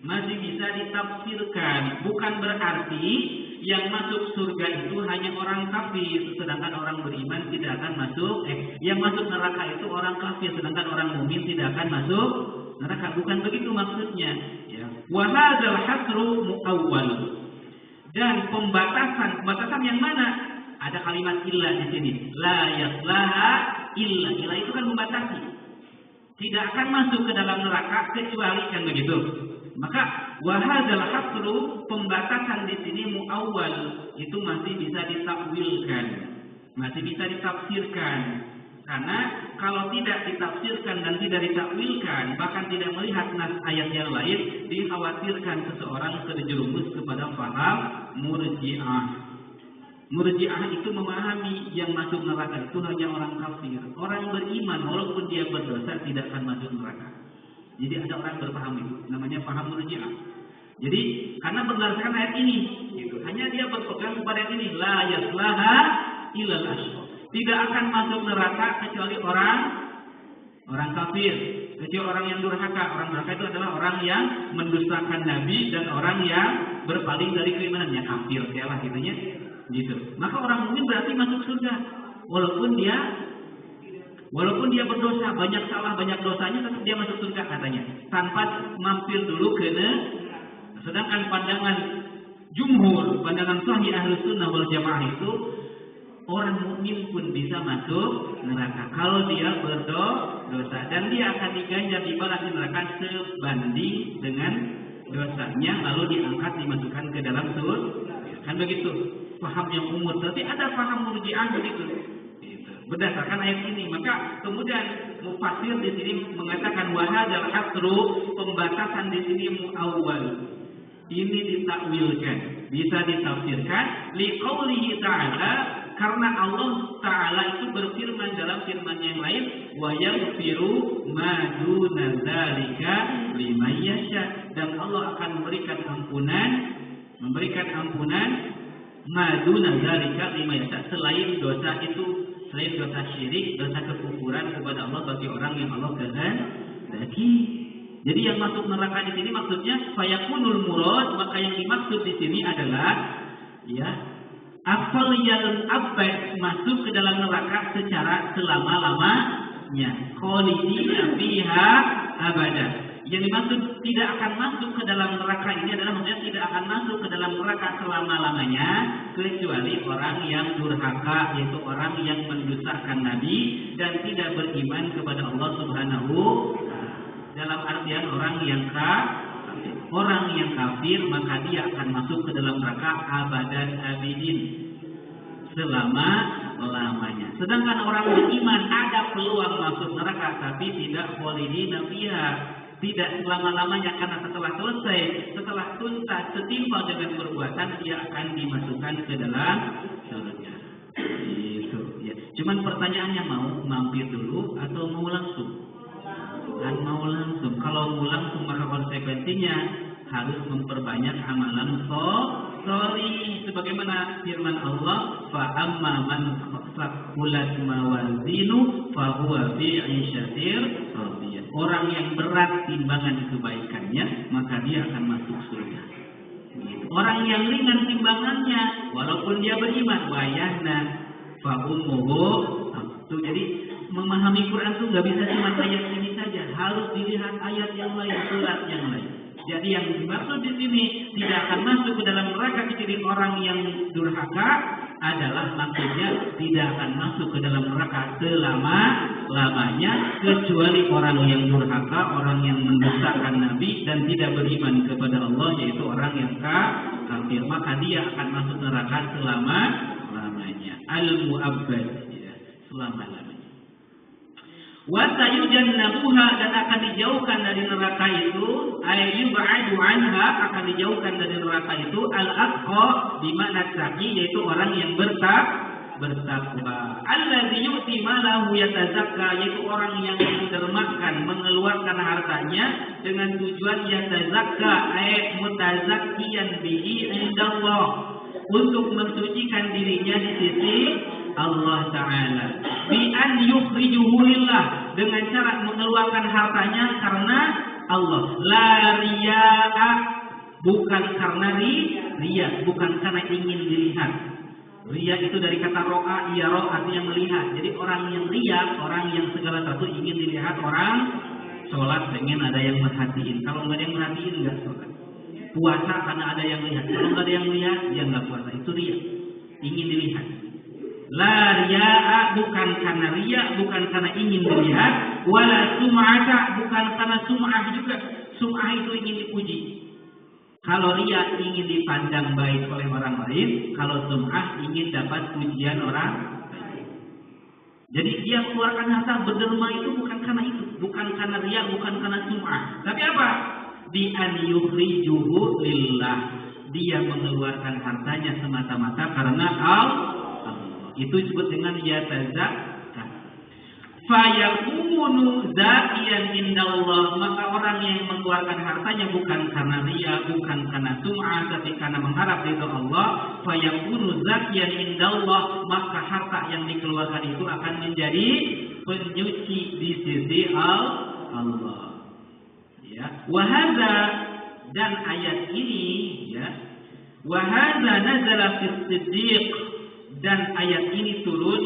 masih bisa ditafsirkan, bukan berarti yang masuk surga itu hanya orang kafir, sedangkan orang beriman tidak akan masuk. Yang masuk neraka itu orang kafir, sedangkan orang mukmin tidak akan masuk neraka. Bukan begitu maksudnya. Ya. Wa hadzal hasru muawwal. Dan pembatasan yang mana? Ada kalimat illa di sini. La yaslaha illa. Illa itu kan membatasi. Tidak akan masuk ke dalam neraka kecuali kan begitu. Maka wahadzal hasru, pembatasan di sini muawwal, itu masih bisa ditakwilkan, masih bisa ditafsirkan. Karena kalau tidak ditafsirkan dan tidak ditakwilkan, bahkan tidak melihat nas ayat yang lain, dikhawatirkan seseorang terjerumus kepada paham murji'ah. Murji'ah itu memahami yang masuk neraka itu hanya orang kafir. Orang beriman walaupun dia berdosa tidak akan masuk neraka. Jadi ada orang berpaham itu, namanya paham murji'ah. Jadi karena berdasarkan ayat ini, gitu. Hanya dia berpegang kepada ayat ini, la yaslaha illal ashqa. Tidak akan masuk neraka kecuali orang kafir, kecuali orang yang durhaka. Orang durhaka itu adalah orang yang mendustakan Nabi dan orang yang berpaling dari keimanannya, kafir, sialah gitunya. Gitu. Maka orang mukmin berarti masuk surga, walaupun dia berdosa, banyak salah, banyak dosanya, tetap dia masuk surga katanya, tanpa mampir dulu ke neraka. Sedangkan pandangan jumhur, pandangan sahih Ahlus Sunnah wal Jamaah itu, orang mukmin pun bisa masuk neraka kalau dia berdosa, dan dia akan diganjar dibalas di neraka sebanding dengan dosanya, lalu diangkat dimasukkan ke dalam surga. Kan begitu paham yang umum. Tapi ada paham murji'ah begitu. Berdasarkan ayat ini, maka kemudian mufassir di sini mengatakan wahadzal hasru, pembatasan di sini muawwal. Ini ditakwilkan, bisa ditafsirkan liqaulihi ta'ala, karena Allah Ta'ala itu berfirman dalam firman yang lain, wa yaghfiru ma duna dzalika liman yasha, dan Allah akan memberikan ampunan ma duna dzalika liman yasha, selain dosa itu, selain dosa syirik, dosa kekufuran kepada Allah bagi orang yang Allah kehendaki. Jadi yang masuk neraka di sini maksudnya fayakunul murad, maka yang dimaksud di sini adalah ya afal yang abad, masuk ke dalam neraka secara selama-lamanya, khalidina fiha abada. Yang dimaksud tidak akan masuk ke dalam neraka ini adalah maksudnya tidak akan masuk ke dalam neraka selama-lamanya kecuali orang yang durhaka, yaitu orang yang mendustakan Nabi dan tidak beriman kepada Allah Subhanahu wa Ta'ala. Dalam artian orang yang kafir, maka dia akan masuk ke dalam neraka abadan abidin, selama-lamanya. Sedangkan orang beriman ada peluang masuk neraka, tapi tidak khalidina fiha, tidak selama-lamanya, karena setelah selesai, setelah tuntas setimpal dengan perbuatan, dia akan dimasukkan ke dalam surga. Itu ya. Cuman pertanyaannya, mau mampir dulu atau mau langsung? Dan mau langsung. Kalau mau langsung maka konsekuensinya harus memperbanyak amalan sholih, sebagaimana firman Allah, fa amma man thaqulat mawazinu fa huwa fi 'ishatir radiyah. Orang yang berat timbangan kebaikannya, maka dia akan masuk surga. Orang yang ringan timbangannya, walaupun dia beriman, wayahna fa ummuhu. Tuh, jadi memahami Quran itu nggak bisa cuma ayat ini saja, harus dilihat ayat yang lain, surat yang lain. Jadi yang dimaksud di sini tidak akan masuk ke dalam neraka kecuali orang yang durhaka, adalah maksudnya tidak akan masuk ke dalam neraka selama-lamanya kecuali orang yang durhaka, orang yang mendustakan Nabi dan tidak beriman kepada Allah, yaitu orang yang kafir, maka dia akan masuk neraka selama-lamanya, al-mu'abbad, ya, selama-lamanya. Wa sayujannabuha, dan akan dijauhkan dari neraka itu, ayyub'adu anha, akan dijauhkan dari neraka itu, al-atqa, di mana taqi, yaitu orang yang bertakwa. Allazi yu'ti malahu yatazakka, yaitu orang yang mendermakan, mengeluarkan hartanya dengan tujuan yatazakka, ay mutazakkiyan bihi indallah, untuk mensucikan dirinya di sisi Allah Ta'ala. Bi an yukhrijuhu lillah, dengan cara mengeluarkan hartanya karena Allah. La riya'a, bukan karena riya, bukan karena ingin dilihat. Riya itu dari kata ro'a, yara, artinya melihat. Jadi orang yang riya, orang yang segala sesuatu ingin dilihat orang. Sholat pengen ada yang merhatiin. Kalau nggak ada yang merhatiin nggak sholat. Puasa karena ada yang lihat. Kalau nggak ada yang lihat, dia nggak puasa. Itu riya, ingin dilihat. La riya'a, bukan karena riya, bukan karena ingin dilihat. Wala sum'ata, bukan karena sum'ah juga. Sum'ah itu ingin dipuji. Kalau riya ingin dipandang baik oleh orang lain, kalau sum'ah ingin dapat pujian orang lain. Jadi dia keluarkan harta berderma itu bukan karena itu, bukan karena riya, bukan karena sum'ah. Tapi apa? Bi an yukhrijuhu lillah. Dia mengeluarkan hartanya semata-mata karena Allah. Itu disebut dengan yatazakka. Fayakunu zakiyan indallah, maka orang yang mengeluarkan hartanya bukan karena riya, bukan karena sum'ah, tapi karena mengharap ridha Allah. Fayakunu zakiyan indallah, maka harta yang dikeluarkan itu akan menjadi penyuci di sisi Allah. Ya, wahada, dan ayat ini, ya, wahada nazala fi siddiq, dan ayat ini turun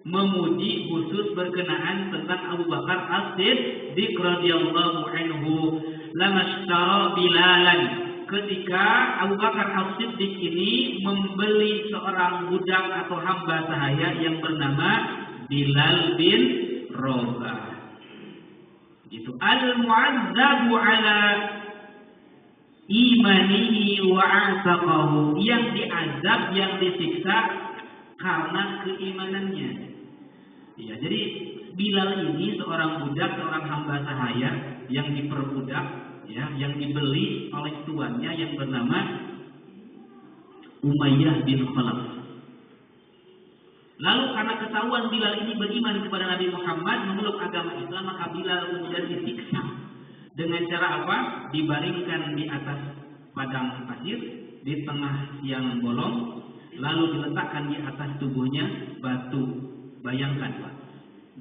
memuji khusus berkenaan tentang Abu Bakar As-Siddiq radhiyallahu anhu. Lamashtara Bilalan, ketika Abu Bakar As-Siddiq ini membeli seorang budak atau hamba sahaya yang bernama Bilal bin Rabah. Itu al-mu'azzabu ala imanihi wa a'taqahu, yang diazab, yang disiksa karena keimanannya. Ya, jadi Bilal ini seorang budak, seorang hamba sahaya yang diperbudak, ya, yang dibeli oleh tuannya yang bernama Umayyah bin Khalaf. Lalu karena ketahuan Bilal ini beriman kepada Nabi Muhammad, memeluk agama Islam, maka Bilal kemudian disiksa. Dengan cara apa? Dibaringkan di atas padang pasir di tengah siang bolong, lalu diletakkan di atas tubuhnya batu. Bayangkan Pak,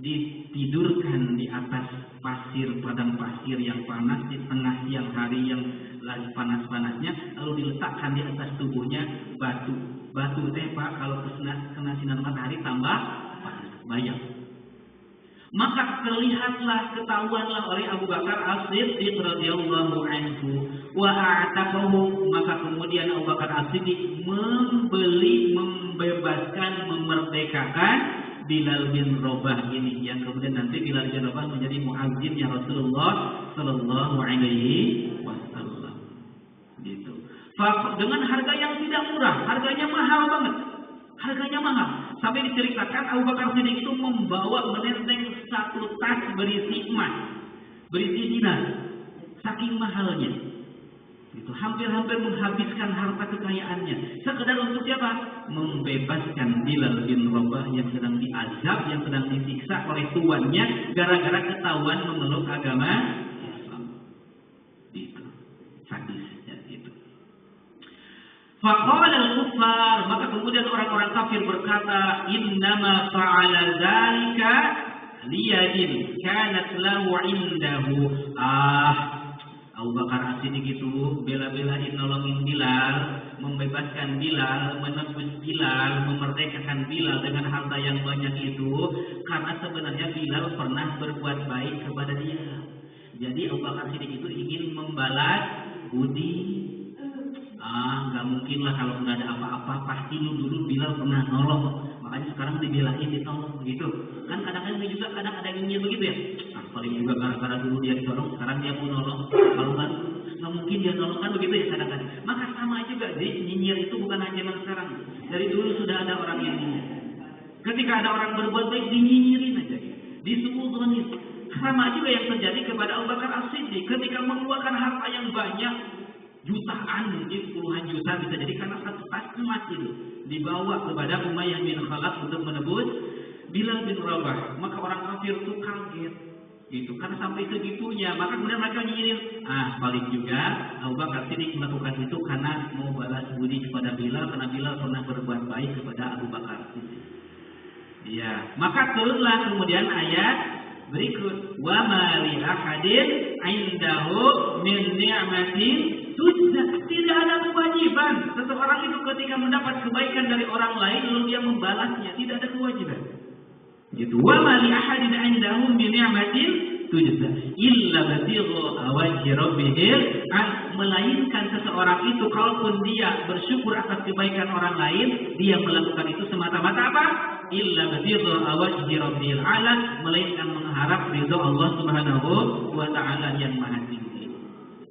ditidurkan di atas pasir, padang pasir yang panas di tengah siang hari yang lagi panas-panasnya, lalu diletakkan di atas tubuhnya batu. Batu teh Pak, kalau kena sinar matahari tambah panas. Bayang. Maka terlihatlah, ketahuanlah oleh Abu Bakar As-Siddiq radhiyallahu anhu wa a'taqahu, maka kemudian Abu Bakar As-Siddiq membeli, membebaskan, memerdekakan Bilal bin Rabah ini, yang kemudian nanti Bilal bin Rabah menjadi muazzinnya Rasulullah sallallahu alaihi wasallam. Gitu. Dengan harga yang tidak murah, harganya mahal banget. Harganya mahal. Sampai diceritakan Abu Bakar Siddiq itu membawa, menenteng satu tas berisi emas, berisi dinar. Saking mahalnya. Itu hampir-hampir menghabiskan harta kekayaannya. Sekedar untuk siapa? Membebaskan Bilal bin Rabah yang sedang diazab, yang sedang disiksa oleh tuannya gara-gara ketahuan memeluk agama Islam. Itu sadisnya itu. Faqala al-kuffar, maka kemudian orang-orang kafir berkata, innama fa'ala dzalika liyadin kanat lahu indahu. Abu Bakar As-Siddiq itu bela-belain nolongin Bilal, membebaskan Bilal, menebus Bilal, memerdekakan Bilal dengan harta yang banyak itu karena sebenarnya Bilal pernah berbuat baik kepada dia. Jadi Abu Bakar As-Siddiq itu ingin membalas budi. Nggak mungkin lah kalau nggak ada apa-apa, pasti dulu Bilal pernah nolong, makanya sekarang dibelain, ditolong begitu. Kan kadang-kadang juga ada yang nyinyir begitu ya. Paling juga gara-gara dulu dia ditolong, sekarang dia mau nolong. Kalau nggak mungkin dia nolong, kan begitu ya kadang-kadang. Maka sama juga, nyinyir itu bukan hanya yang sekarang. Dari dulu sudah ada orang yang nyinyir. Ketika ada orang berbuat baik, dinyinyirin aja, disuudzonin. Sama juga yang terjadi kepada Abu Bakar As-Siddiq ketika mengeluarkan harta yang banyak, jutaan, mungkin puluhan juta bisa jadi karena satu tas emas itu. dibawa kepada Umayyah bin Khalaf untuk menebus Bilal bin Rabah. Maka orang kafir itu kaget. Gitu. Karena sampai segitunya, maka kemudian mereka nyinyir. Paling juga Abu Bakar Siddiq melakukan itu karena mau balas budi kepada Bilal, karena Bilal pernah berbuat baik kepada Abu Bakar Siddiq. Ya, maka turunlah kemudian ayat berikut, wa ma li ahadin indahu min ni'matin tujza. Tidak ada kewajiban seseorang itu ketika mendapat kebaikan dari orang lain lalu dia membalasnya, tidak ada kewajiban. Gitu. Wa ma li ahadin indahu min ni'matin tujza illa batigha wajhi rabbih, melainkan seseorang itu kalaupun dia bersyukur atas kebaikan orang lain, dia melakukan itu semata-mata apa? Illa batigha wajhi rabbil ala, melainkan mengharap ridha Allah Subhanahu wa taala yang Maha Tinggi.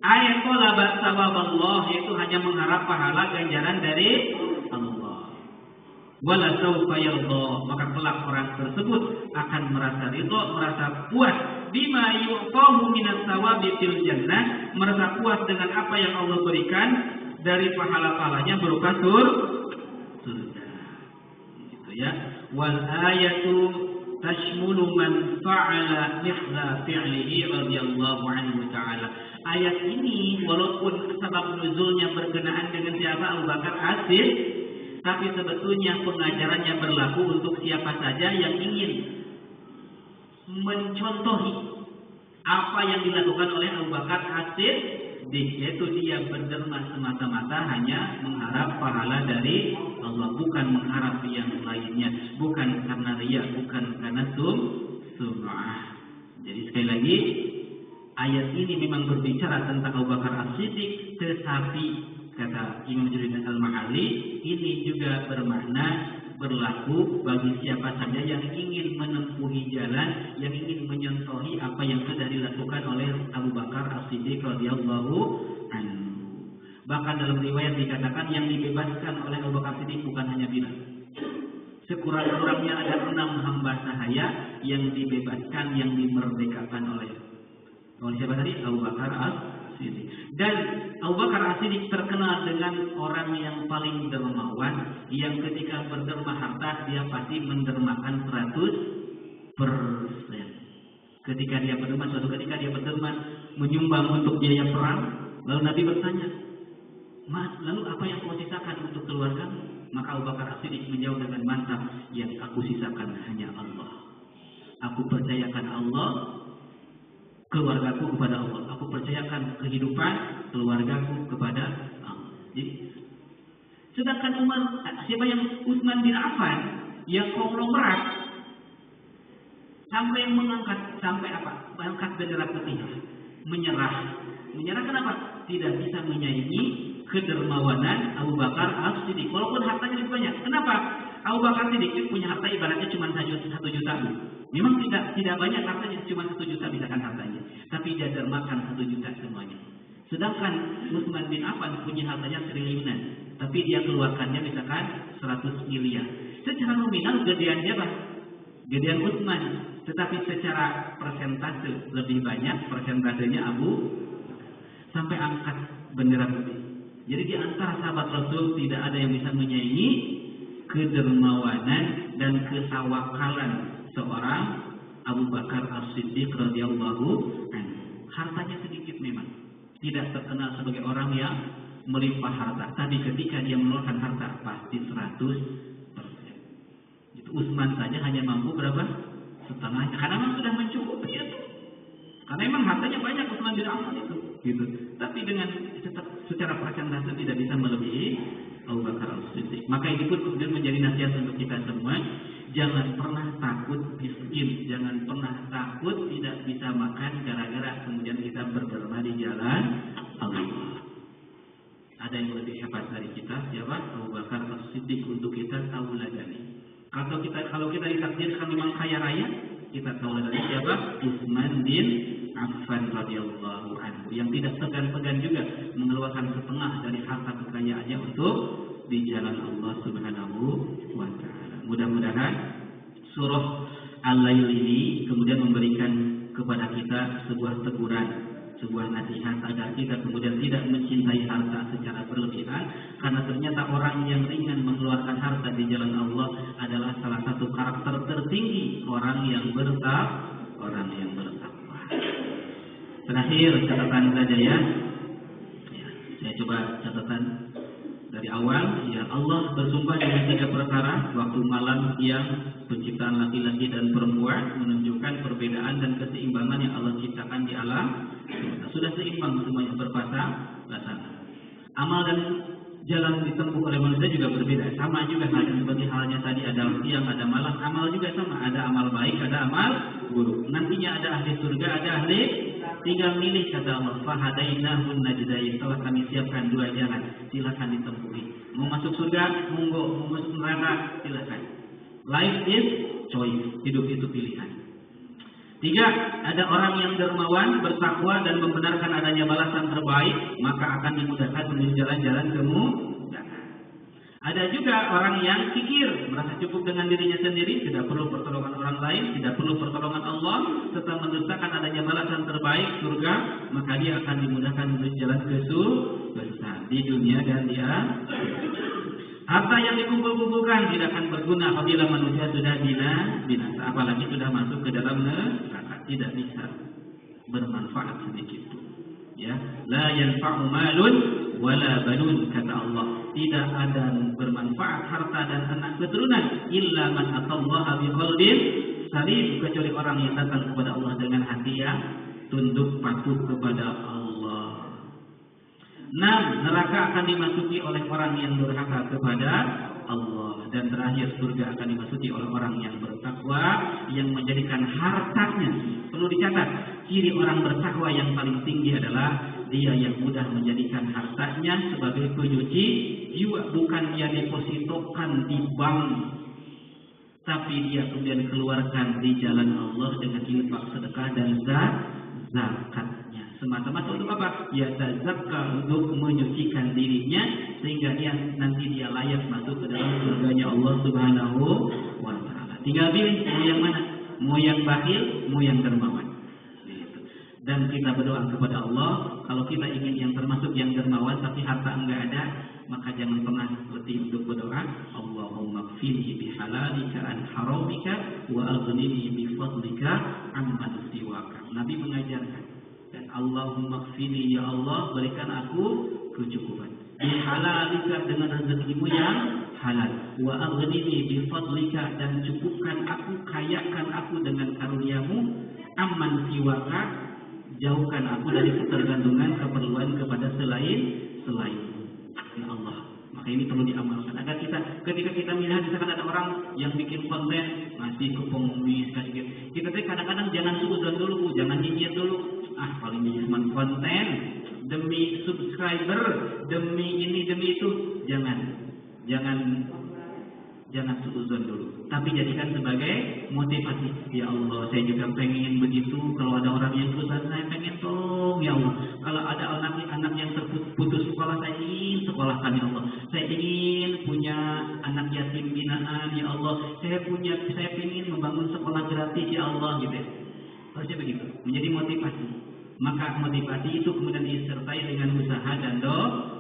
Ayat talaba sawaballah, yaitu hanya mengharap pahala ganjaran dari Allah. Wala sawfa yarda, maka kelak orang tersebut akan merasa ridha, merasa puas bima yu'tahu minas sawabi fil jannah, merasa puas dengan apa yang Allah berikan dari pahala-pahalanya berupa surga. Gitu ya. Wal ayatu tashmulu man fa'ala mithla fi'lihi radhiyallahu anhu ta'ala. Ayat ini walaupun sebab nuzulnya berkenaan dengan siapa Abu Bakar As-Siddiq, tapi sebetulnya pengajarannya berlaku untuk siapa saja yang ingin mencontohi apa yang dilakukan oleh Abu Bakar As-Siddiq, yaitu dia berderma semata-mata hanya mengharap pahala dari Allah, bukan mengharap yang lainnya, bukan karena riya, bukan karena sum'ah. Jadi sekali lagi, ayat ini memang berbicara tentang Abu Bakar As-Siddiq, tetapi kata Imam Jalaluddin Al-Mahalli, ini juga bermakna berlaku bagi siapa saja yang ingin menempuhi jalan, yang ingin menyontohi apa yang sudah dilakukan oleh Abu Bakar As-Siddiq radhiyallahu anhu. Bahkan dalam riwayat dikatakan yang dibebaskan oleh Abu Bakar As-Siddiq bukan hanya Bilal. Sekurang-kurangnya ada 6 hamba sahaya yang dibebaskan, yang dimerdekakan oleh siapa tadi? Abu Bakar As-Siddiq. Dan Abu Bakar As-Siddiq terkenal dengan orang yang paling dermawan, yang ketika berderma harta dia pasti mendermakan 100%. Ketika dia berderma, suatu ketika dia berderma menyumbang untuk biaya perang, lalu Nabi bertanya, "Mas, lalu apa yang kau sisakan untuk keluarga?" Maka Abu Bakar As-Siddiq menjawab dengan mantap, "Yang aku sisakan hanya Allah. Aku percayakan Allah, keluargaku kepada Allah. Aku percayakan kehidupan keluargaku kepada Allah." Jadi, sedangkan siapa yang Utsman bin Affan yang konglomerat sampai mengangkat, sampai apa? Mengangkat bendera putih, menyerah. Menyerah kenapa? Tidak bisa menyaingi kedermawanan Abu Bakar As-Siddiq. Walaupun hartanya lebih banyak. Kenapa? Abu Bakar As-Siddiq punya harta ibaratnya cuma 1 juta. Memang tidak banyak hartanya, cuma 1 juta misalkan hartanya. Tapi dia dermakan 1 juta semuanya. Sedangkan Utsman bin Affan punya hartanya triliunan, tapi dia keluarkannya misalkan 100 miliar. Secara nominal gedean dia gedean Utsman, tetapi secara persentase lebih banyak persentasenya Abu, sampai angkat bendera putih. Jadi di antara sahabat Rasul tidak ada yang bisa menyaingi kedermawanan dan ketawakalan seorang Abu Bakar As-Siddiq radhiyallahu anhu. Hartanya sedikit memang, tidak terkenal sebagai orang yang melimpah harta, tapi ketika dia mengeluarkan harta pasti 100%. Itu Utsman saja hanya mampu berapa? Setengahnya, karena memang sudah mencukupi itu. Karena memang hartanya banyak Utsman bin Affan itu, gitu. Tapi dengan secara persentase tidak bisa melebihi Abu Bakar As-Siddiq. Maka ini pun kemudian menjadi nasihat untuk kita semua. Jangan pernah takut miskin, jangan pernah takut tidak bisa makan gara-gara kemudian kita berderma di jalan Allah. Ada yang lebih hebat dari kita, siapa? Abu Bakar As-Siddiq, untuk kita tauladani. Kalau kita ditakdirkan memang kaya raya, kita tauladani siapa? Utsman bin Affan radhiyallahu anhu, yang tidak segan-segan juga mengeluarkan setengah dari harta kekayaannya untuk di jalan Allah Subhanahu wa taala. Mudah-mudahan surah Al-Lail ini kemudian memberikan kepada kita sebuah teguran sebuah nasihat agar kita kemudian tidak mencintai harta secara berlebihan, karena ternyata orang yang ringan mengeluarkan harta di jalan Allah adalah salah satu karakter tertinggi orang yang bertakwa. Terakhir catatan saja ya, saya coba catatan dari awal. Ya, Allah bersumpah dengan 3 perkara: waktu, malam, siang, penciptaan laki-laki dan perempuan, menunjukkan perbedaan dan keseimbangan yang Allah ciptakan di alam. Sudah seimbang semuanya, berpasang. Amal dan jalan ditempuh oleh manusia juga berbeda. Sama juga halnya seperti halnya tadi, ada siang, ada malam. Amal juga sama, ada amal baik, ada amal buruk. Nantinya ada ahli surga, ada ahli, tinggal milih, kata Allah. Fahadainahun najdain, telah kami siapkan 2 jalan, silakan ditempuhi. Mau masuk surga, monggo. Mau masuk neraka, silakan. Life is choice, hidup itu pilihan. 3, ada orang yang dermawan, bertakwa dan membenarkan adanya balasan terbaik, maka akan dimudahkan menuju jalan-jalan kemudahan. Ada juga orang yang kikir, merasa cukup dengan dirinya sendiri, tidak perlu pertolongan orang lain, tidak perlu pertolongan Allah, serta mendustakan adanya balasan terbaik, surga, maka dia akan dimudahkan menuju jalan kesuksesan di dunia dan di akhirat. Harta yang dikumpul-kumpulkan tidak akan berguna apabila manusia sudah binasa, apalagi sudah masuk ke dalam neraka, tidak bisa bermanfaat sedikit pun. Ya, la yanfa'u malun wala banun, kata Allah. Tidak ada bermanfaat harta dan anak keturunan illa man atallaha biqalbin salim, kecuali orang yang datang kepada Allah dengan hati yang tunduk patuh kepada Allah. 6, neraka akan dimasuki oleh orang yang durhaka kepada Allah. Dan terakhir, surga akan dimasuki oleh orang yang bertakwa, yang menjadikan hartanya. Perlu dicatat, ciri orang bertakwa yang paling tinggi adalah dia yang mudah menjadikan hartanya sebagai penyuci jiwa. Bukan dia depositokan di bank, tapi dia kemudian keluarkan di jalan Allah dengan infak, sedekah dan zakatnya. Semata-mata untuk apa? Ya tazakka, untuk menyucikan dirinya sehingga nanti dia layak masuk ke dalam surganya Allah Subhanahu wa taala. Tinggal pilih mau yang mana? Mau yang bakhil, mau yang dermawan. Gitu. Dan kita berdoa kepada Allah, kalau kita ingin yang termasuk yang dermawan tapi harta enggak ada, maka jangan pernah letih untuk berdoa, Allahumma kfini bihalalika an haramika wa aghnini bifadlika amman siwaka. Nabi mengajarkan, dan Allahumma kfini, ya Allah berikan aku kecukupan, bihalalika, dengan rezekimu yang halal, wa aghnini bifadlika, dan cukupkan aku, kayakan aku dengan karuniamu, amman siwaka, jauhkan aku dari ketergantungan keperluan kepada selainmu. Ya Allah, maka ini perlu diamalkan agar kita, ketika kita melihat misalkan ada orang yang bikin konten ngasih ke pengemis, kita kadang-kadang jangan suudzon dulu, jangan nyinyir dulu. Paling cuma konten demi subscriber, demi ini demi itu, jangan suudzon dulu, tapi jadikan sebagai motivasi. Ya Allah, saya juga pengen begitu. Kalau ada orang yang susah, saya pengen tolong ya Allah. Kalau ada anak yang terputus sekolah, saya ingin sekolahkan ya Allah. Saya ingin punya anak yatim binaan ya Allah. Saya ingin membangun sekolah gratis ya Allah, gitu ya. Harusnya begitu, menjadi motivasi. Maka motivasi itu kemudian disertai dengan usaha dan doa.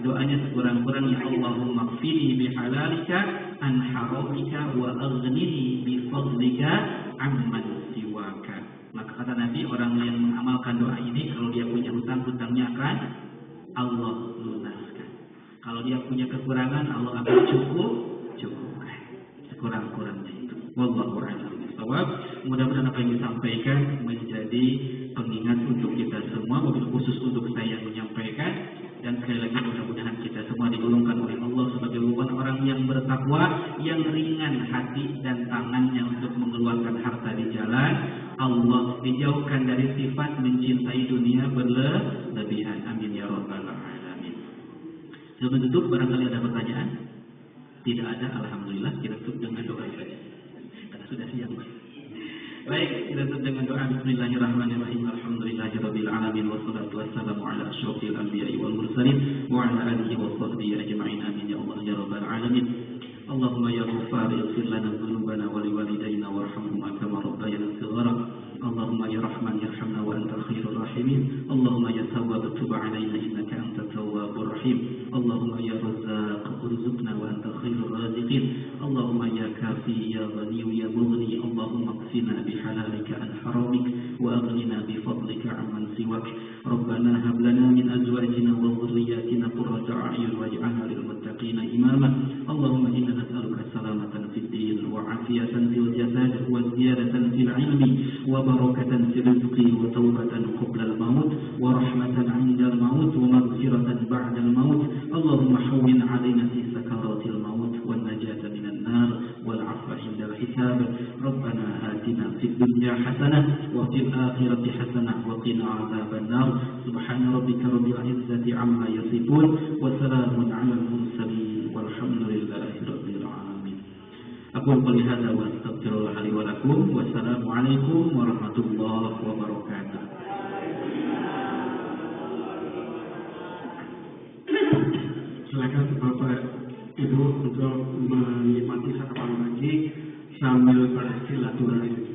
Doanya sekurang-kurangnya, Allahumma kfini bihalalika an haramika wa aghnini bifadlika amman siwaka. Maka kata Nabi, orang yang mengamalkan doa ini, kalau dia punya hutang-hutangnya akan Allah lunaskan. Kalau dia punya kekurangan, Allah akan cukupkan sekurang-kurangnya itu. Wallahu a'lam bishawab. Mudah-mudahan apa yang disampaikan menjadi pengingat untuk kita semua, wabil khusus untuk saya yang menyampaikan. Dan sekali lagi mudah-mudahan kita semua digolongkan oleh Allah sebagai orang yang bertakwa, yang ringan hati dan tangannya untuk mengeluarkan harta di jalan Allah, dijauhkan dari sifat mencintai dunia berlebihan. Amin ya rabbal alamin. Sebelum tutup, barangkali ada pertanyaan? Tidak ada, alhamdulillah. Kita tutup dengan doa saja karena sudah siang. Baik, kita tutup dengan doa. Bismillahirrahmanirrahim. Alhamdulillahirabbil alamin, wassalatu wassalamu ala asyrofil anbiya'i wal mursalin wa ala alihi wa sahbihi ajma'in. Amin ya Allah ya rabbal alamin. Allahumma ya Ghaffar, ighfir lana dhunubana wa liwalidayna warhamhuma kama rabbayana shighara. Allahumma ya Rahman ya وارحمنا وأنت خير الراحمين اللهم يا تواب تب علينا إنك أنت التواب الرحيم اللهم يا رزاق ارزقنا وأنت خير الرازقين اللهم يا كافي يا غني يا مغني اللهم اكفنا بحلالك عن حرامك وأغننا بفضلك عمن سواك ربنا هب لنا من أزواجنا وذرياتنا قرة أعين واجعلنا للمتقين إماما اللهم إنا نسألك سلامة في الدين وعافية في الجسد وزيادة في العلم وبركة في الرزق وتوبة قبل الموت ورحمة عند الموت ومغفرة بعد الموت اللهم حول علينا في سكرات الموت والنجاة من النار والعفو عند الحساب ربنا آتنا في الدنيا حسنة وفي الآخرة حسنة وقنا عذاب النار سبحان ربك رب العزة عما يصفون وسلام على المرسلين والحمد لله رب العالمين أقول قولي هذا وأستغفر الله لي ولكم والسلام عليكم ورحمة الله وبركاته. Silakan Bapak Ibu untuk menikmati sarapan pagi sambil bersilaturahmi.